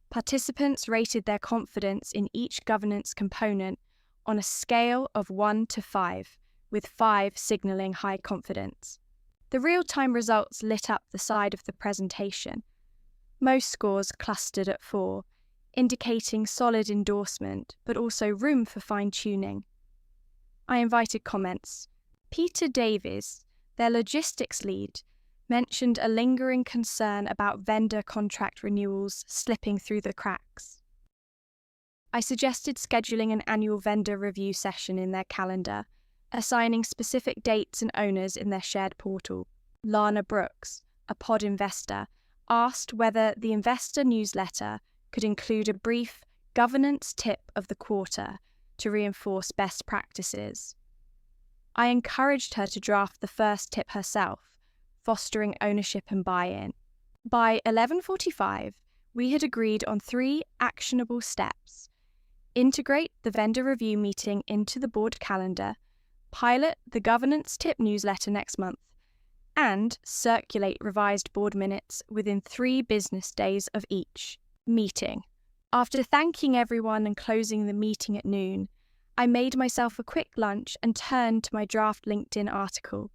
Participants rated their confidence in each governance component on a scale of 1 to 5, with 5 signalling high confidence. The real-time results lit up the side of the presentation. Most scores clustered at 4, indicating solid endorsement, but also room for fine-tuning. I invited comments. Peter Davies, their logistics lead, mentioned a lingering concern about vendor contract renewals slipping through the cracks. I suggested scheduling an annual vendor review session in their calendar, assigning specific dates and owners in their shared portal. Lana Brooks, a pod investor, asked whether the investor newsletter could include a brief governance tip of the quarter to reinforce best practices. I encouraged her to draft the first tip herself, fostering ownership and buy-in. By 11:45, we had agreed on 3 actionable steps: integrate the vendor review meeting into the board calendar, pilot the governance tip newsletter next month, and circulate revised board minutes within 3 business days of each meeting. After thanking everyone and closing the meeting at noon, I made myself a quick lunch and turned to my draft LinkedIn article.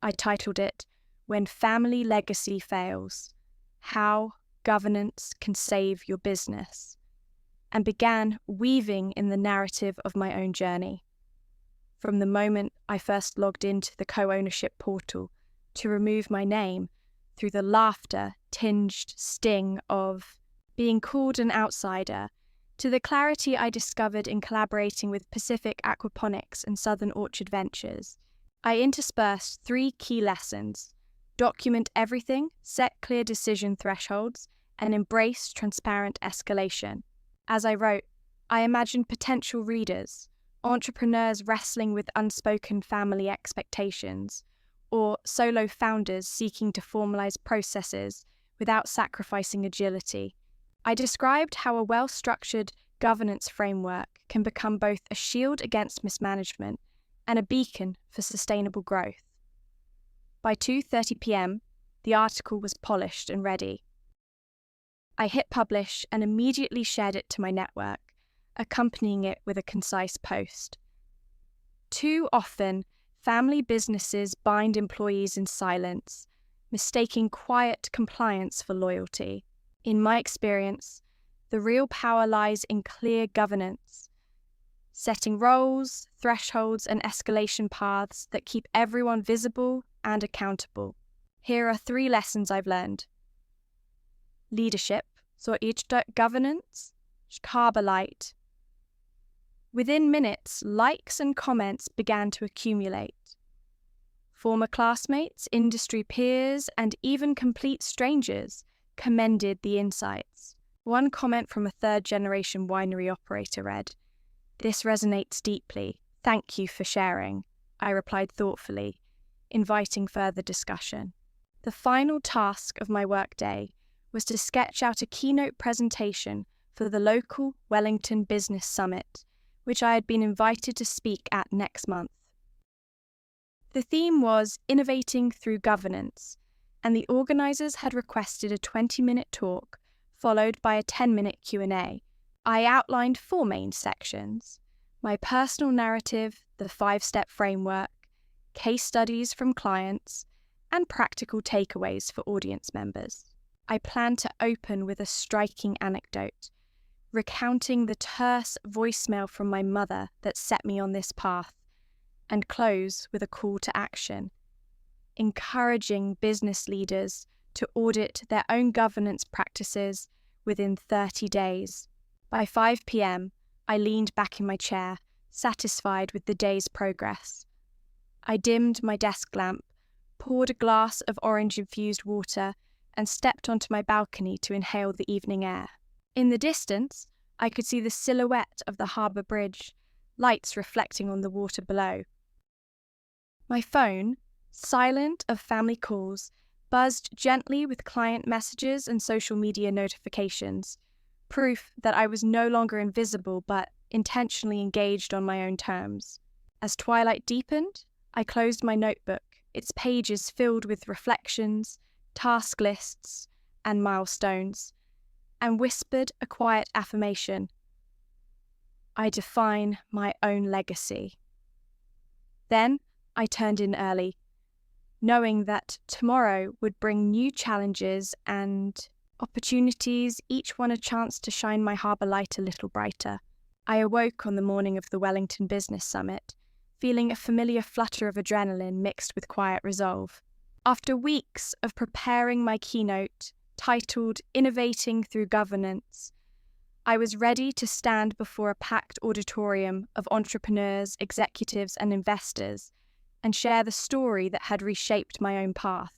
I titled it, "When Family Legacy Fails, How Governance Can Save Your Business," and began weaving in the narrative of my own journey. From the moment I first logged into the co-ownership portal to remove my name, through the laughter-tinged sting of being called an outsider, to the clarity I discovered in collaborating with Pacific Aquaponics and Southern Orchard Ventures, I interspersed 3 key lessons: document everything, set clear decision thresholds, and embrace transparent escalation. As I wrote, I imagined potential readers, entrepreneurs wrestling with unspoken family expectations, or solo founders seeking to formalize processes without sacrificing agility. I described how a well-structured governance framework can become both a shield against mismanagement and a beacon for sustainable growth. By 2:30 p.m., the article was polished and ready. I hit publish and immediately shared it to my network, accompanying it with a concise post. Too often, family businesses bind employees in silence, mistaking quiet compliance for loyalty. In my experience, the real power lies in clear governance, setting roles, thresholds, and escalation paths that keep everyone visible and accountable. Here are 3 lessons I've learned. Leadership, so governance, Arbeit. Within minutes, likes and comments began to accumulate. Former classmates, industry peers, and even complete strangers commended the insights. One comment from a 3rd-generation winery operator read, "This resonates deeply. Thank you for sharing." I replied thoughtfully, inviting further discussion. The final task of my workday was to sketch out a keynote presentation for the local Wellington Business Summit, which I had been invited to speak at next month. The theme was Innovating Through Governance, and the organisers had requested a 20-minute talk, followed by a 10-minute Q&A. I outlined 4 main sections: my personal narrative, the 5-step framework, case studies from clients, and practical takeaways for audience members. I planned to open with a striking anecdote, recounting the terse voicemail from my mother that set me on this path, and close with a call to action, encouraging business leaders to audit their own governance practices within 30 days. By 5 p.m., I leaned back in my chair, satisfied with the day's progress. I dimmed my desk lamp, poured a glass of orange-infused water, and stepped onto my balcony to inhale the evening air. In the distance, I could see the silhouette of the harbour bridge, lights reflecting on the water below. My phone, silent of family calls, buzzed gently with client messages and social media notifications, proof that I was no longer invisible but intentionally engaged on my own terms. As twilight deepened, I closed my notebook, its pages filled with reflections, task lists, and milestones, and whispered a quiet affirmation. I define my own legacy. Then I turned in early, knowing that tomorrow would bring new challenges and opportunities, each one a chance to shine my harbour light a little brighter. I awoke on the morning of the Wellington Business Summit, feeling a familiar flutter of adrenaline mixed with quiet resolve. After weeks of preparing my keynote, titled Innovating Through Governance, I was ready to stand before a packed auditorium of entrepreneurs, executives, and investors and share the story that had reshaped my own path.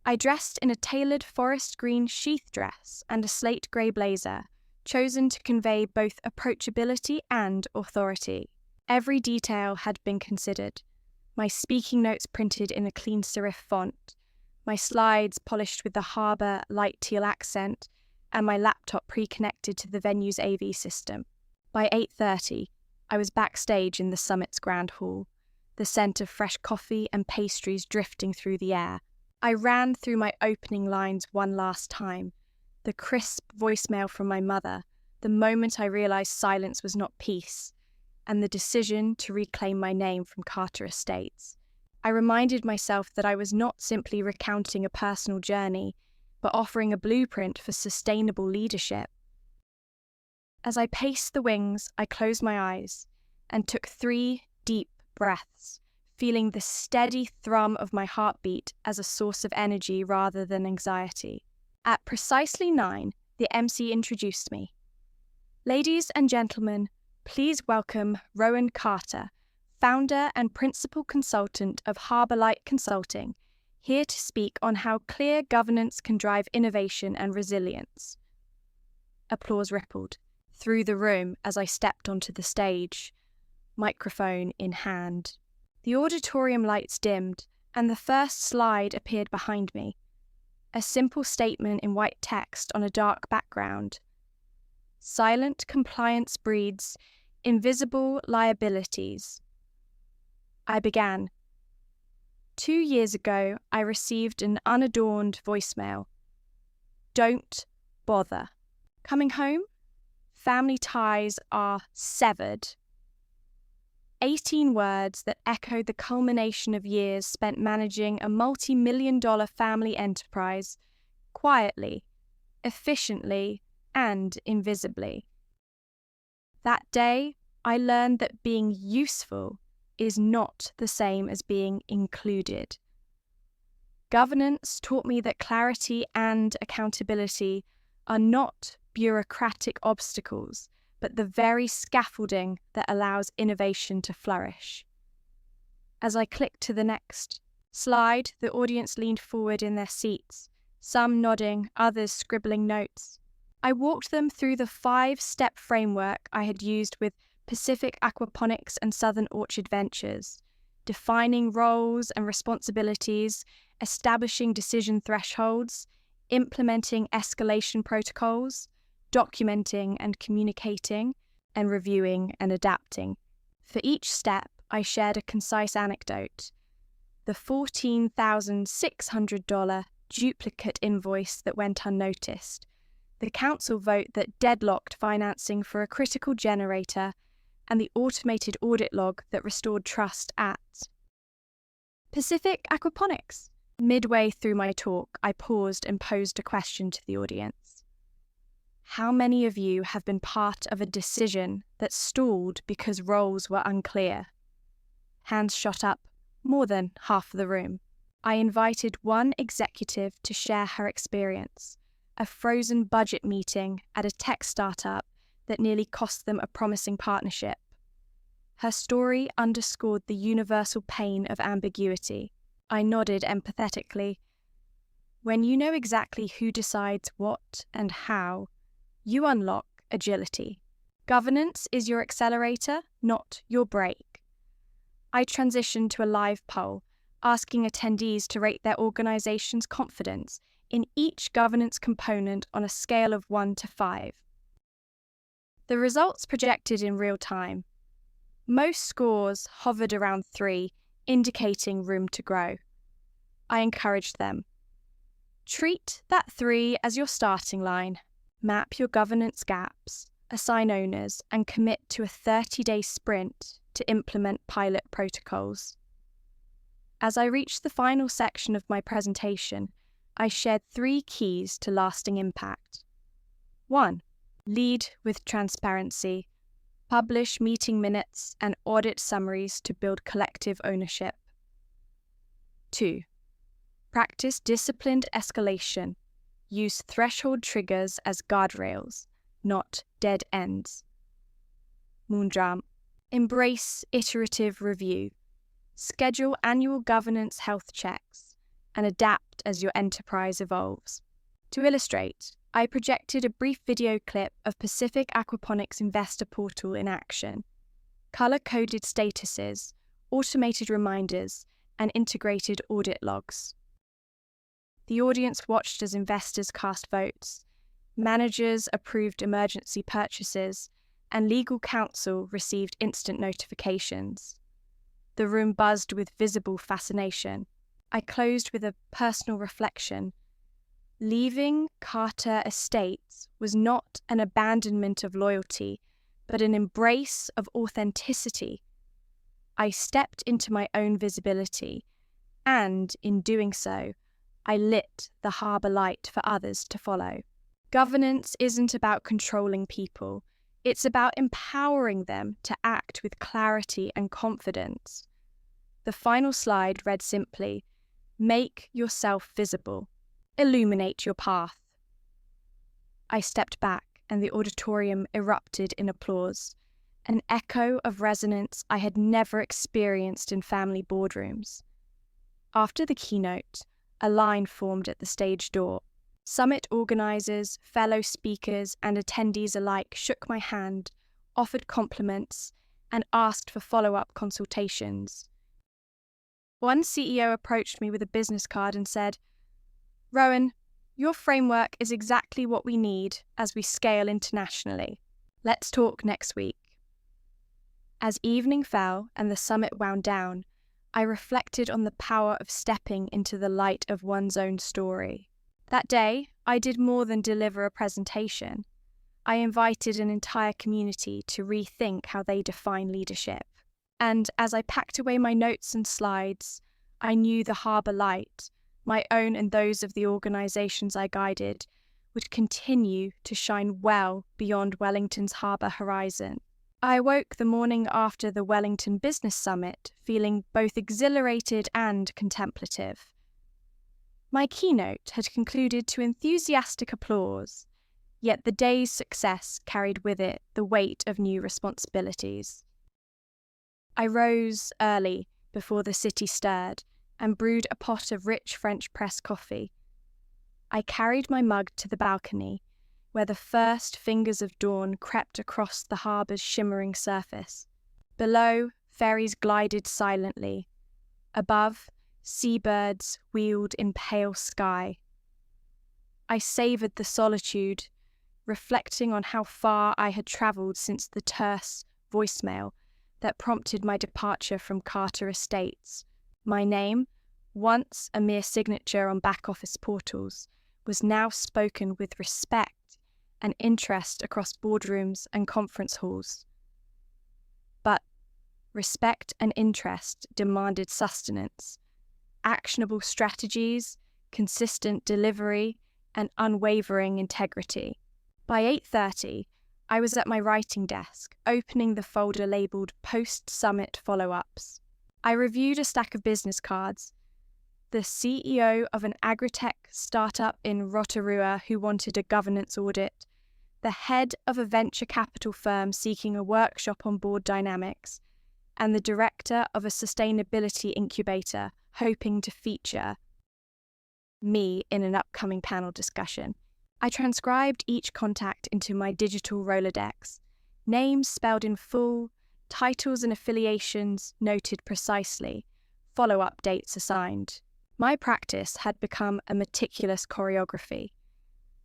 I dressed in a tailored forest green sheath dress and a slate grey blazer, chosen to convey both approachability and authority. Every detail had been considered. My speaking notes printed in a clean serif font, my slides polished with the harbour light teal accent, and my laptop pre-connected to the venue's AV system. By 8:30, I was backstage in the summit's grand hall, the scent of fresh coffee and pastries drifting through the air. I ran through my opening lines one last time, the crisp voicemail from my mother, the moment I realised silence was not peace, and the decision to reclaim my name from Carter Estates. I reminded myself that I was not simply recounting a personal journey, but offering a blueprint for sustainable leadership. As I paced the wings, I closed my eyes and took 3 deep breaths, feeling the steady thrum of my heartbeat as a source of energy rather than anxiety. At precisely 9, the MC introduced me. Ladies and gentlemen, please welcome Rowan Carter, founder and principal consultant of Harbour Light Consulting, here to speak on how clear governance can drive innovation and resilience. Applause rippled through the room as I stepped onto the stage, microphone in hand. The auditorium lights dimmed, and the first slide appeared behind me. A simple statement in white text on a dark background. Silent compliance breeds invisible liabilities. I began. 2 years ago, I received an unadorned voicemail. Don't bother. Coming home? Family ties are severed. 18 words that echoed the culmination of years spent managing a multi-million-dollar family enterprise, quietly, efficiently, and invisibly. That day, I learned that being useful is not the same as being included. Governance taught me that clarity and accountability are not bureaucratic obstacles, but the very scaffolding that allows innovation to flourish. As I clicked to the next slide, the audience leaned forward in their seats, some nodding, others scribbling notes. I walked them through the 5-step framework I had used with Pacific Aquaponics and Southern Orchard Ventures, defining roles and responsibilities, establishing decision thresholds, implementing escalation protocols, documenting and communicating, and reviewing and adapting. For each step, I shared a concise anecdote. The $14,600 duplicate invoice that went unnoticed, the council vote that deadlocked financing for a critical generator, and the automated audit log that restored trust at Pacific Aquaponics. Midway through my talk, I paused and posed a question to the audience. How many of you have been part of a decision that stalled because roles were unclear? Hands shot up, more than half of the room. I invited one executive to share her experience, a frozen budget meeting at a tech startup that nearly cost them a promising partnership. Her story underscored the universal pain of ambiguity. I nodded empathetically. When you know exactly who decides what and how, you unlock agility. Governance is your accelerator, not your brake. I transitioned to a live poll, asking attendees to rate their organization's confidence in each governance component on a scale of 1 to 5. The results projected in real time. Most scores hovered around 3, indicating room to grow. I encouraged them. Treat that 3 as your starting line. Map your governance gaps, assign owners, and commit to a 30-day sprint to implement pilot protocols. As I reached the final section of my presentation, I shared 3 keys to lasting impact. 1. Lead with transparency. Publish meeting minutes and audit summaries to build collective ownership. 2. Practice disciplined escalation. Use threshold triggers as guardrails, not dead ends. Moondram. Embrace iterative review. Schedule annual governance health checks and adapt as your enterprise evolves. To illustrate, I projected a brief video clip of Pacific Aquaponics Investor Portal in action. Color-coded statuses, automated reminders, and integrated audit logs. The audience watched as investors cast votes, managers approved emergency purchases, and legal counsel received instant notifications. The room buzzed with visible fascination. I closed with a personal reflection. Leaving Carter Estates was not an abandonment of loyalty, but an embrace of authenticity. I stepped into my own visibility, and in doing so, I lit the harbour light for others to follow. Governance isn't about controlling people, it's about empowering them to act with clarity and confidence. The final slide read simply, "Make yourself visible. Illuminate your path." I stepped back and the auditorium erupted in applause, an echo of resonance I had never experienced in family boardrooms. After the keynote, a line formed at the stage door. Summit organisers, fellow speakers, and attendees alike shook my hand, offered compliments, and asked for follow-up consultations. One CEO approached me with a business card and said, "Rowan, your framework is exactly what we need as we scale internationally. Let's talk next week." As evening fell and the summit wound down, I reflected on the power of stepping into the light of one's own story. That day, I did more than deliver a presentation. I invited an entire community to rethink how they define leadership. And as I packed away my notes and slides, I knew the harbour light, my own and those of the organisations I guided, would continue to shine well beyond Wellington's harbour horizon. I awoke the morning after the Wellington Business Summit feeling both exhilarated and contemplative. My keynote had concluded to enthusiastic applause, yet the day's success carried with it the weight of new responsibilities. I rose early before the city stirred and brewed a pot of rich French press coffee. I carried my mug to the balcony, where the first fingers of dawn crept across the harbour's shimmering surface. Below, ferries glided silently. Above, seabirds wheeled in pale sky. I savoured the solitude, reflecting on how far I had travelled since the terse voicemail that prompted my departure from Carter Estates. My name, once a mere signature on back-office portals, was now spoken with respect and interest across boardrooms and conference halls. But respect and interest demanded sustenance, actionable strategies, consistent delivery, and unwavering integrity. By 8:30, I was at my writing desk, opening the folder labelled Post-Summit Follow-Ups. I reviewed a stack of business cards. The CEO of an agritech startup in Rotorua who wanted a governance audit, the head of a venture capital firm seeking a workshop on board dynamics, and the director of a sustainability incubator hoping to feature me in an upcoming panel discussion. I transcribed each contact into my digital Rolodex, names spelled in full, titles and affiliations noted precisely, follow-up dates assigned. My practice had become a meticulous choreography.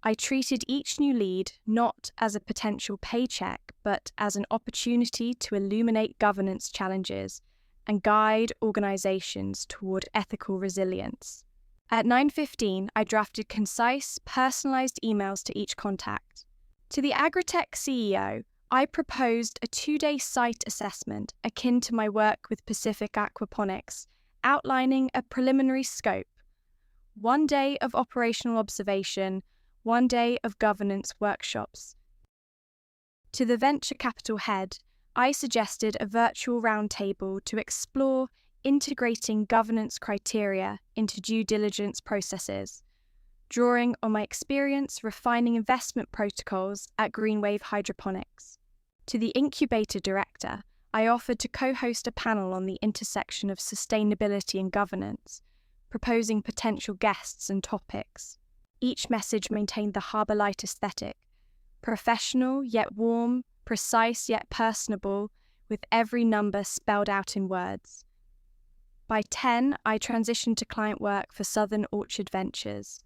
I treated each new lead not as a potential paycheck, but as an opportunity to illuminate governance challenges and guide organisations toward ethical resilience. At 9:15, I drafted concise, personalised emails to each contact. To the agritech CEO, I proposed a 2-day site assessment akin to my work with Pacific Aquaponics, outlining a preliminary scope: 1 day of operational observation, 1 day of governance workshops. To the venture capital head, I suggested a virtual roundtable to explore integrating governance criteria into due diligence processes, drawing on my experience refining investment protocols at Greenwave Hydroponics. To the incubator director, I offered to co-host a panel on the intersection of sustainability and governance, proposing potential guests and topics. Each message maintained the harbour light aesthetic, professional yet warm, precise yet personable, with every number spelled out in words. By 10, I transitioned to client work for Southern Orchard Ventures.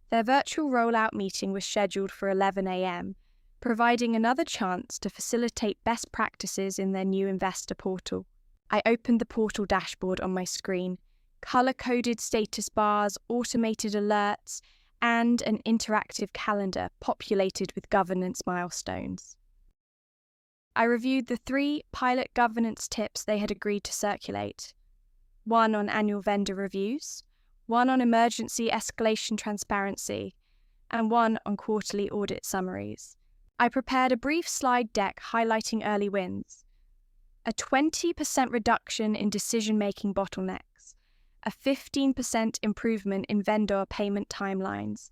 Their virtual rollout meeting was scheduled for 11 a.m, providing another chance to facilitate best practices in their new investor portal. I opened the portal dashboard on my screen, colour-coded status bars, automated alerts, and an interactive calendar populated with governance milestones. I reviewed the 3 pilot governance tips they had agreed to circulate: 1 on annual vendor reviews, 1 on emergency escalation transparency, and 1 on quarterly audit summaries. I prepared a brief slide deck highlighting early wins: a 20% reduction in decision-making bottlenecks, a 15% improvement in vendor payment timelines,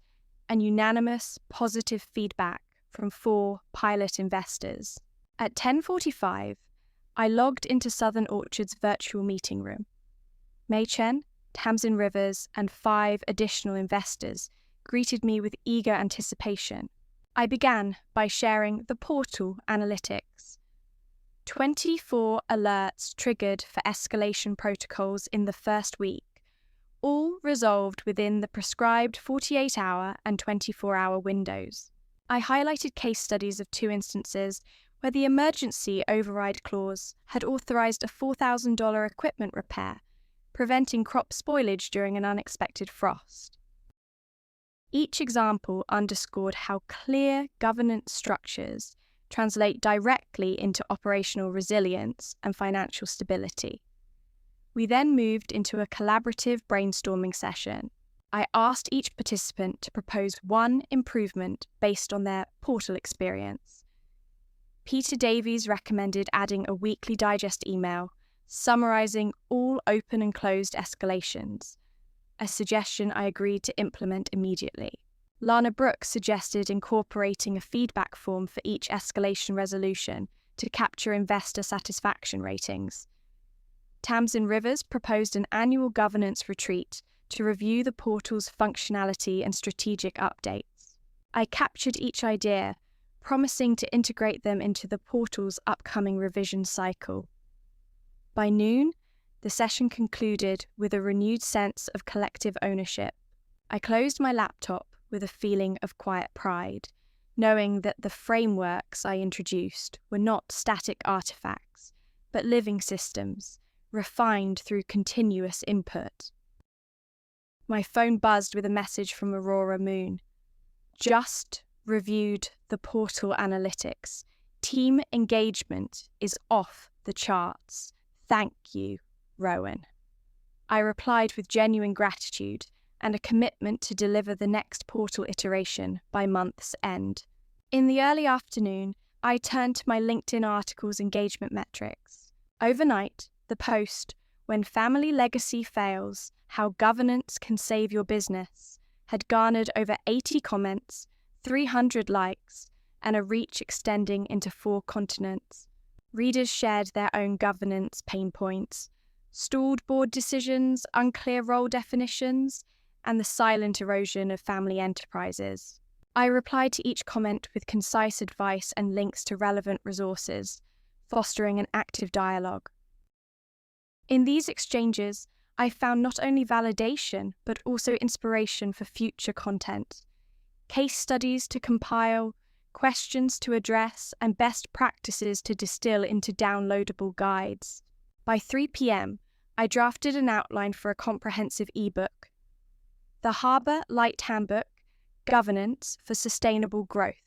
and unanimous positive feedback from 4 pilot investors. At 10:45, I logged into Southern Orchard's virtual meeting room. Mei Chen, Tamsin Rivers, and 5 additional investors greeted me with eager anticipation. I began by sharing the portal analytics. 24 alerts triggered for escalation protocols in the first week, all resolved within the prescribed 48-hour and 24-hour windows. I highlighted case studies of 2 instances where the emergency override clause had authorized a $4,000 equipment repair, preventing crop spoilage during an unexpected frost. Each example underscored how clear governance structures translate directly into operational resilience and financial stability. We then moved into a collaborative brainstorming session. I asked each participant to propose 1 improvement based on their portal experience. Peter Davies recommended adding a weekly digest email summarizing all open and closed escalations, a suggestion I agreed to implement immediately. Lana Brooks suggested incorporating a feedback form for each escalation resolution to capture investor satisfaction ratings. Tamsin Rivers proposed an annual governance retreat to review the portal's functionality and strategic updates. I captured each idea, promising to integrate them into the portal's upcoming revision cycle. By noon, the session concluded with a renewed sense of collective ownership. I closed my laptop with a feeling of quiet pride, knowing that the frameworks I introduced were not static artifacts, but living systems, refined through continuous input. My phone buzzed with a message from Aurora Moon. Just reviewed the portal analytics. Team engagement is off the charts. Thank you, Rowan. I replied with genuine gratitude and a commitment to deliver the next portal iteration by month's end. In the early afternoon, I turned to my LinkedIn article's engagement metrics. Overnight, the post, "When Family Legacy Fails, How Governance Can Save Your Business," had garnered over 80 comments, 300 likes, and a reach extending into 4 continents. Readers shared their own governance pain points: stalled board decisions, unclear role definitions, and the silent erosion of family enterprises. I replied to each comment with concise advice and links to relevant resources, fostering an active dialogue. In these exchanges, I found not only validation, but also inspiration for future content. Case studies to compile, questions to address, and best practices to distill into downloadable guides. By 3 p.m., I drafted an outline for a comprehensive ebook. The Harbour Light Handbook, Governance for Sustainable Growth.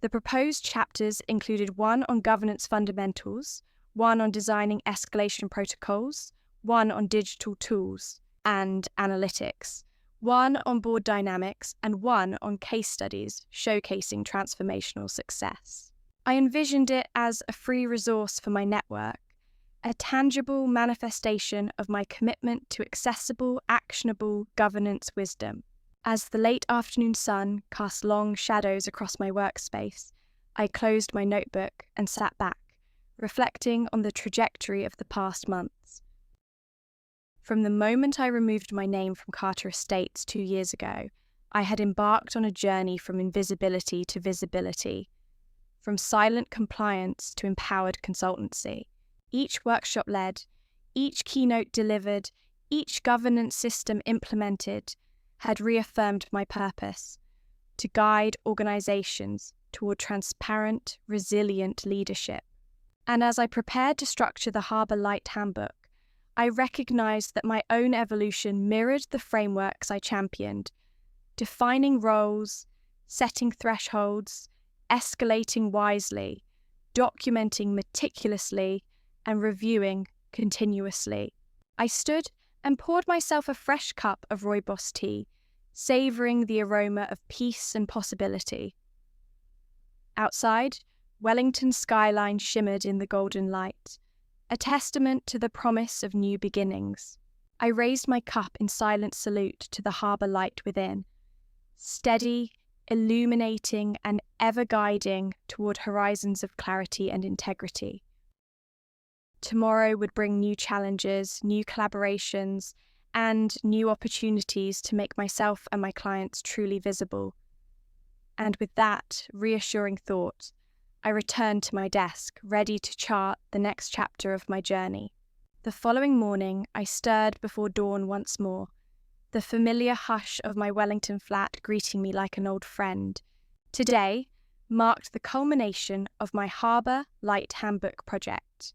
The proposed chapters included 1 on governance fundamentals, 1 on designing escalation protocols, 1 on digital tools and analytics, 1 on board dynamics, and 1 on case studies showcasing transformational success. I envisioned it as a free resource for my network, a tangible manifestation of my commitment to accessible, actionable governance wisdom. As the late afternoon sun cast long shadows across my workspace, I closed my notebook and sat back, reflecting on the trajectory of the past months. From the moment I removed my name from Carter Estates 2 years ago, I had embarked on a journey from invisibility to visibility, from silent compliance to empowered consultancy. Each workshop led, each keynote delivered, each governance system implemented had reaffirmed my purpose: to guide organizations toward transparent, resilient leadership. And as I prepared to structure the Harbour Light Handbook, I recognized that my own evolution mirrored the frameworks I championed: defining roles, setting thresholds, escalating wisely, documenting meticulously, and reviewing continuously. I stood and poured myself a fresh cup of rooibos tea, savouring the aroma of peace and possibility. Outside, Wellington's skyline shimmered in the golden light, a testament to the promise of new beginnings. I raised my cup in silent salute to the harbour light within, steady, illuminating, and ever guiding toward horizons of clarity and integrity. Tomorrow would bring new challenges, new collaborations, and new opportunities to make myself and my clients truly visible. And with that reassuring thought, I returned to my desk, ready to chart the next chapter of my journey. The following morning, I stirred before dawn once more, the familiar hush of my Wellington flat greeting me like an old friend. Today marked the culmination of my Harbour Light Handbook project.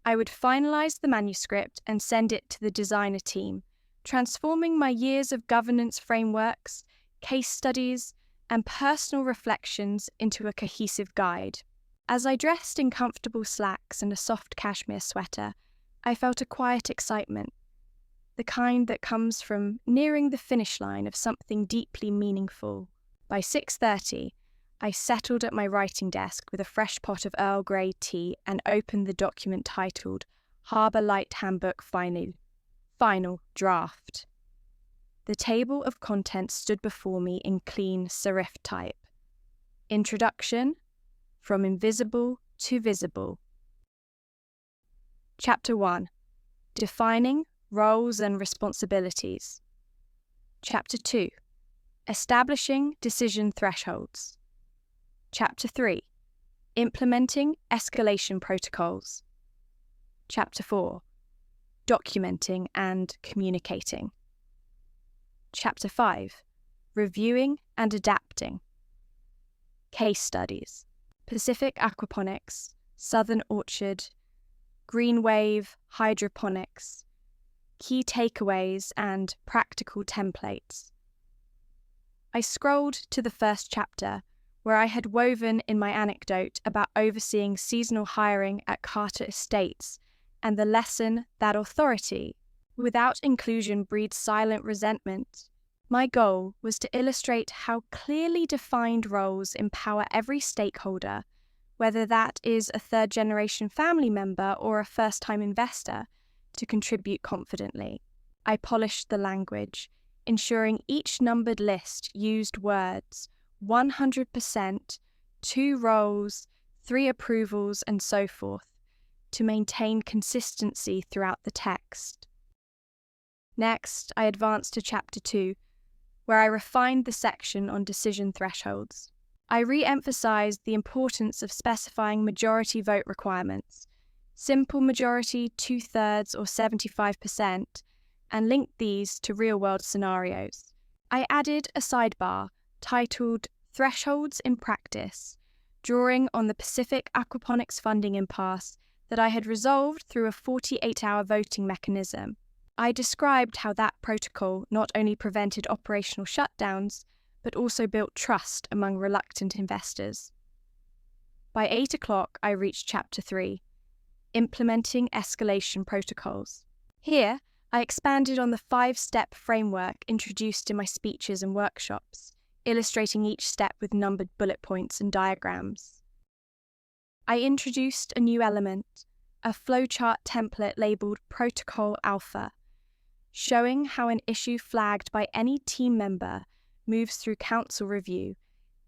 I would finalise the manuscript and send it to the designer team, transforming my years of governance frameworks, case studies, and personal reflections into a cohesive guide. As I dressed in comfortable slacks and a soft cashmere sweater, I felt a quiet excitement, the kind that comes from nearing the finish line of something deeply meaningful. By 6:30, I settled at my writing desk with a fresh pot of Earl Grey tea and opened the document titled Harbour Light Handbook Final Draft. The table of contents stood before me in clean serif type. Introduction, From Invisible to Visible. Chapter 1. Defining Roles and Responsibilities. Chapter 2. Establishing Decision Thresholds. Chapter 3. Implementing Escalation Protocols. Chapter 4. Documenting and Communicating. Chapter 5. Reviewing and Adapting. Case Studies. Pacific Aquaponics, Southern Orchard, Green Wave Hydroponics, Key Takeaways and Practical Templates. I scrolled to the first chapter, where I had woven in my anecdote about overseeing seasonal hiring at Carter Estates and the lesson that authority, without inclusion, breeds silent resentment. My goal was to illustrate how clearly defined roles empower every stakeholder, whether that is a third-generation family member or a first-time investor, to contribute confidently. I polished the language, ensuring each numbered list used words 100%, 2 roles, 3 approvals, and so forth, to maintain consistency throughout the text. Next, I advanced to Chapter 2, where I refined the section on decision thresholds. I re-emphasized the importance of specifying majority vote requirements, simple majority, 2/3 or 75%, and linked these to real-world scenarios. I added a sidebar titled Thresholds in Practice, drawing on the Pacific Aquaponics funding impasse that I had resolved through a 48-hour voting mechanism. I described how that protocol not only prevented operational shutdowns, but also built trust among reluctant investors. By 8 o'clock, I reached Chapter 3, Implementing Escalation Protocols. Here, I expanded on the 5-step framework introduced in my speeches and workshops, illustrating each step with numbered bullet points and diagrams. I introduced a new element, a flowchart template labeled Protocol Alpha, showing how an issue flagged by any team member moves through council review,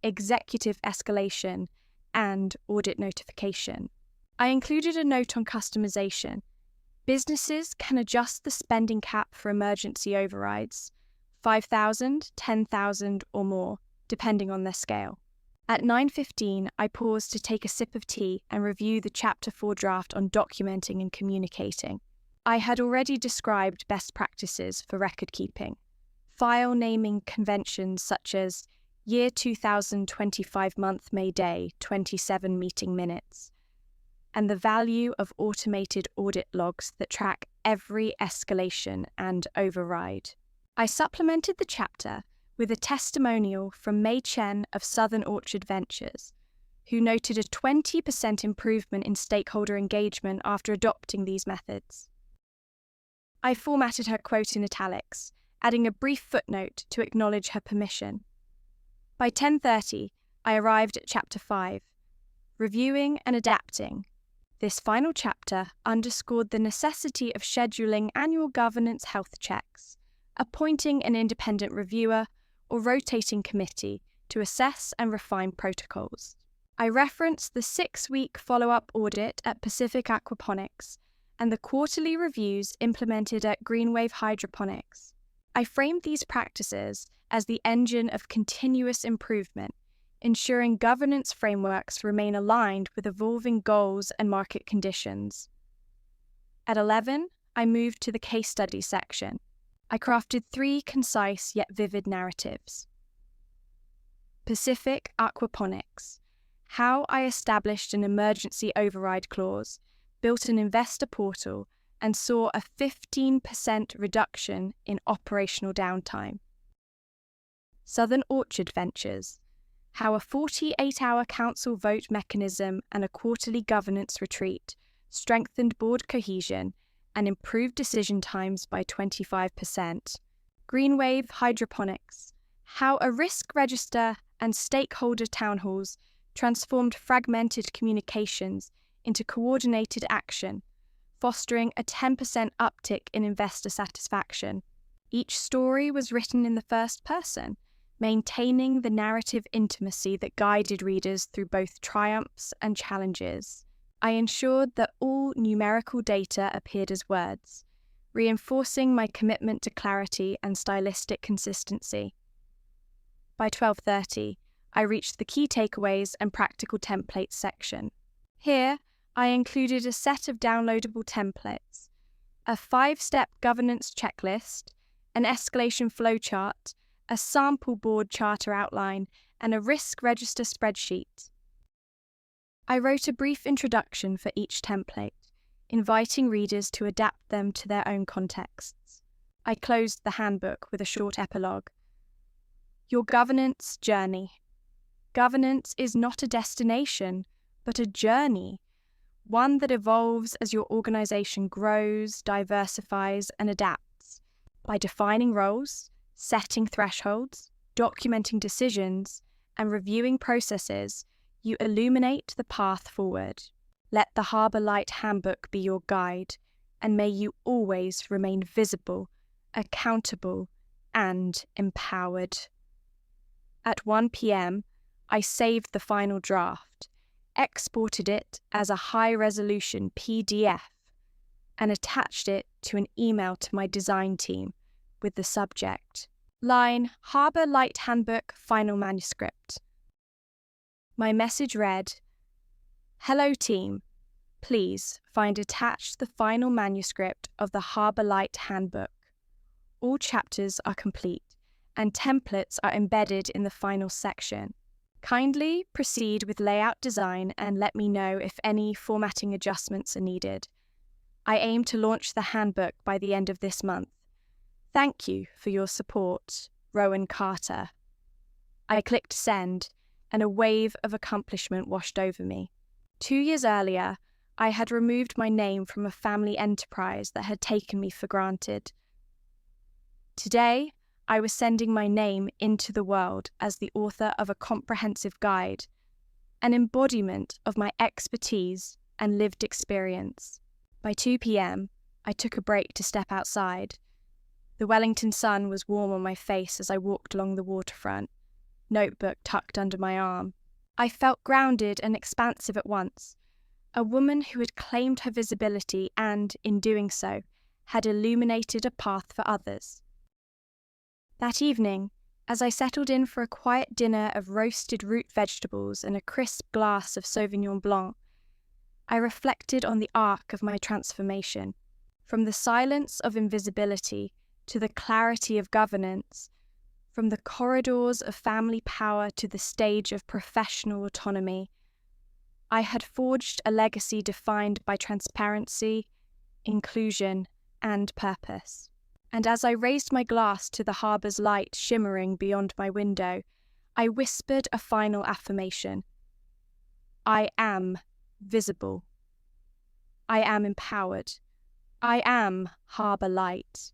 executive escalation, and audit notification. I included a note on customization. Businesses can adjust the spending cap for emergency overrides, 5,000, 10,000 or more, depending on their scale. At 9:15, I paused to take a sip of tea and review the Chapter 4 draft on documenting and communicating. I had already described best practices for record keeping, file naming conventions such as Year 2025 month May Day 27 meeting minutes, and the value of automated audit logs that track every escalation and override. I supplemented the chapter with a testimonial from Mei Chen of Southern Orchard Ventures, who noted a 20% improvement in stakeholder engagement after adopting these methods. I formatted her quote in italics, adding a brief footnote to acknowledge her permission. By 10:30, I arrived at Chapter 5, Reviewing and Adapting. This final chapter underscored the necessity of scheduling annual governance health checks, appointing an independent reviewer or rotating committee to assess and refine protocols. I referenced the 6-week follow-up audit at Pacific Aquaponics and the quarterly reviews implemented at Greenwave Hydroponics. I framed these practices as the engine of continuous improvement, ensuring governance frameworks remain aligned with evolving goals and market conditions. At 11, I moved to the case study section. I crafted 3 concise yet vivid narratives. Pacific Aquaponics: how I established an emergency override clause, built an investor portal, and saw a 15% reduction in operational downtime. Southern Orchard Ventures: how a 48-hour council vote mechanism and a quarterly governance retreat strengthened board cohesion and improved decision times by 25%. Greenwave Hydroponics: how a risk register and stakeholder town halls transformed fragmented communications into coordinated action, fostering a 10% uptick in investor satisfaction. Each story was written in the first person, maintaining the narrative intimacy that guided readers through both triumphs and challenges. I ensured that all numerical data appeared as words, reinforcing my commitment to clarity and stylistic consistency. By 12:30, I reached the key takeaways and practical templates section. Here, I included a set of downloadable templates, a 5-step governance checklist, an escalation flowchart, a sample board charter outline, and a risk register spreadsheet. I wrote a brief introduction for each template, inviting readers to adapt them to their own contexts. I closed the handbook with a short epilogue. Your governance journey. Governance is not a destination, but a journey, one that evolves as your organization grows, diversifies, and adapts. By defining roles, setting thresholds, documenting decisions, and reviewing processes, you illuminate the path forward. Let the Harbour Light Handbook be your guide, and may you always remain visible, accountable, and empowered. At 1 p.m., I saved the final draft, exported it as a high-resolution PDF, and attached it to an email to my design team with the subject, line Harbour Light Handbook Final Manuscript. My message read, "Hello team, please find attached the final manuscript of the Harbour Light Handbook. All chapters are complete and templates are embedded in the final section. Kindly proceed with layout design and let me know if any formatting adjustments are needed. I aim to launch the handbook by the end of this month. Thank you for your support, Rowan Carter." I clicked send, and a wave of accomplishment washed over me. 2 years earlier, I had removed my name from a family enterprise that had taken me for granted. Today, I was sending my name into the world as the author of a comprehensive guide, an embodiment of my expertise and lived experience. By 2 p.m, I took a break to step outside. The Wellington sun was warm on my face as I walked along the waterfront, notebook tucked under my arm. I felt grounded and expansive at once, a woman who had claimed her visibility and, in doing so, had illuminated a path for others. That evening, as I settled in for a quiet dinner of roasted root vegetables and a crisp glass of Sauvignon Blanc, I reflected on the arc of my transformation, from the silence of invisibility to the clarity of governance, from the corridors of family power to the stage of professional autonomy. I had forged a legacy defined by transparency, inclusion, and purpose. and as I raised my glass to the harbour's light shimmering beyond my window, I whispered a final affirmation. I am visible. I am empowered. I am harbour light.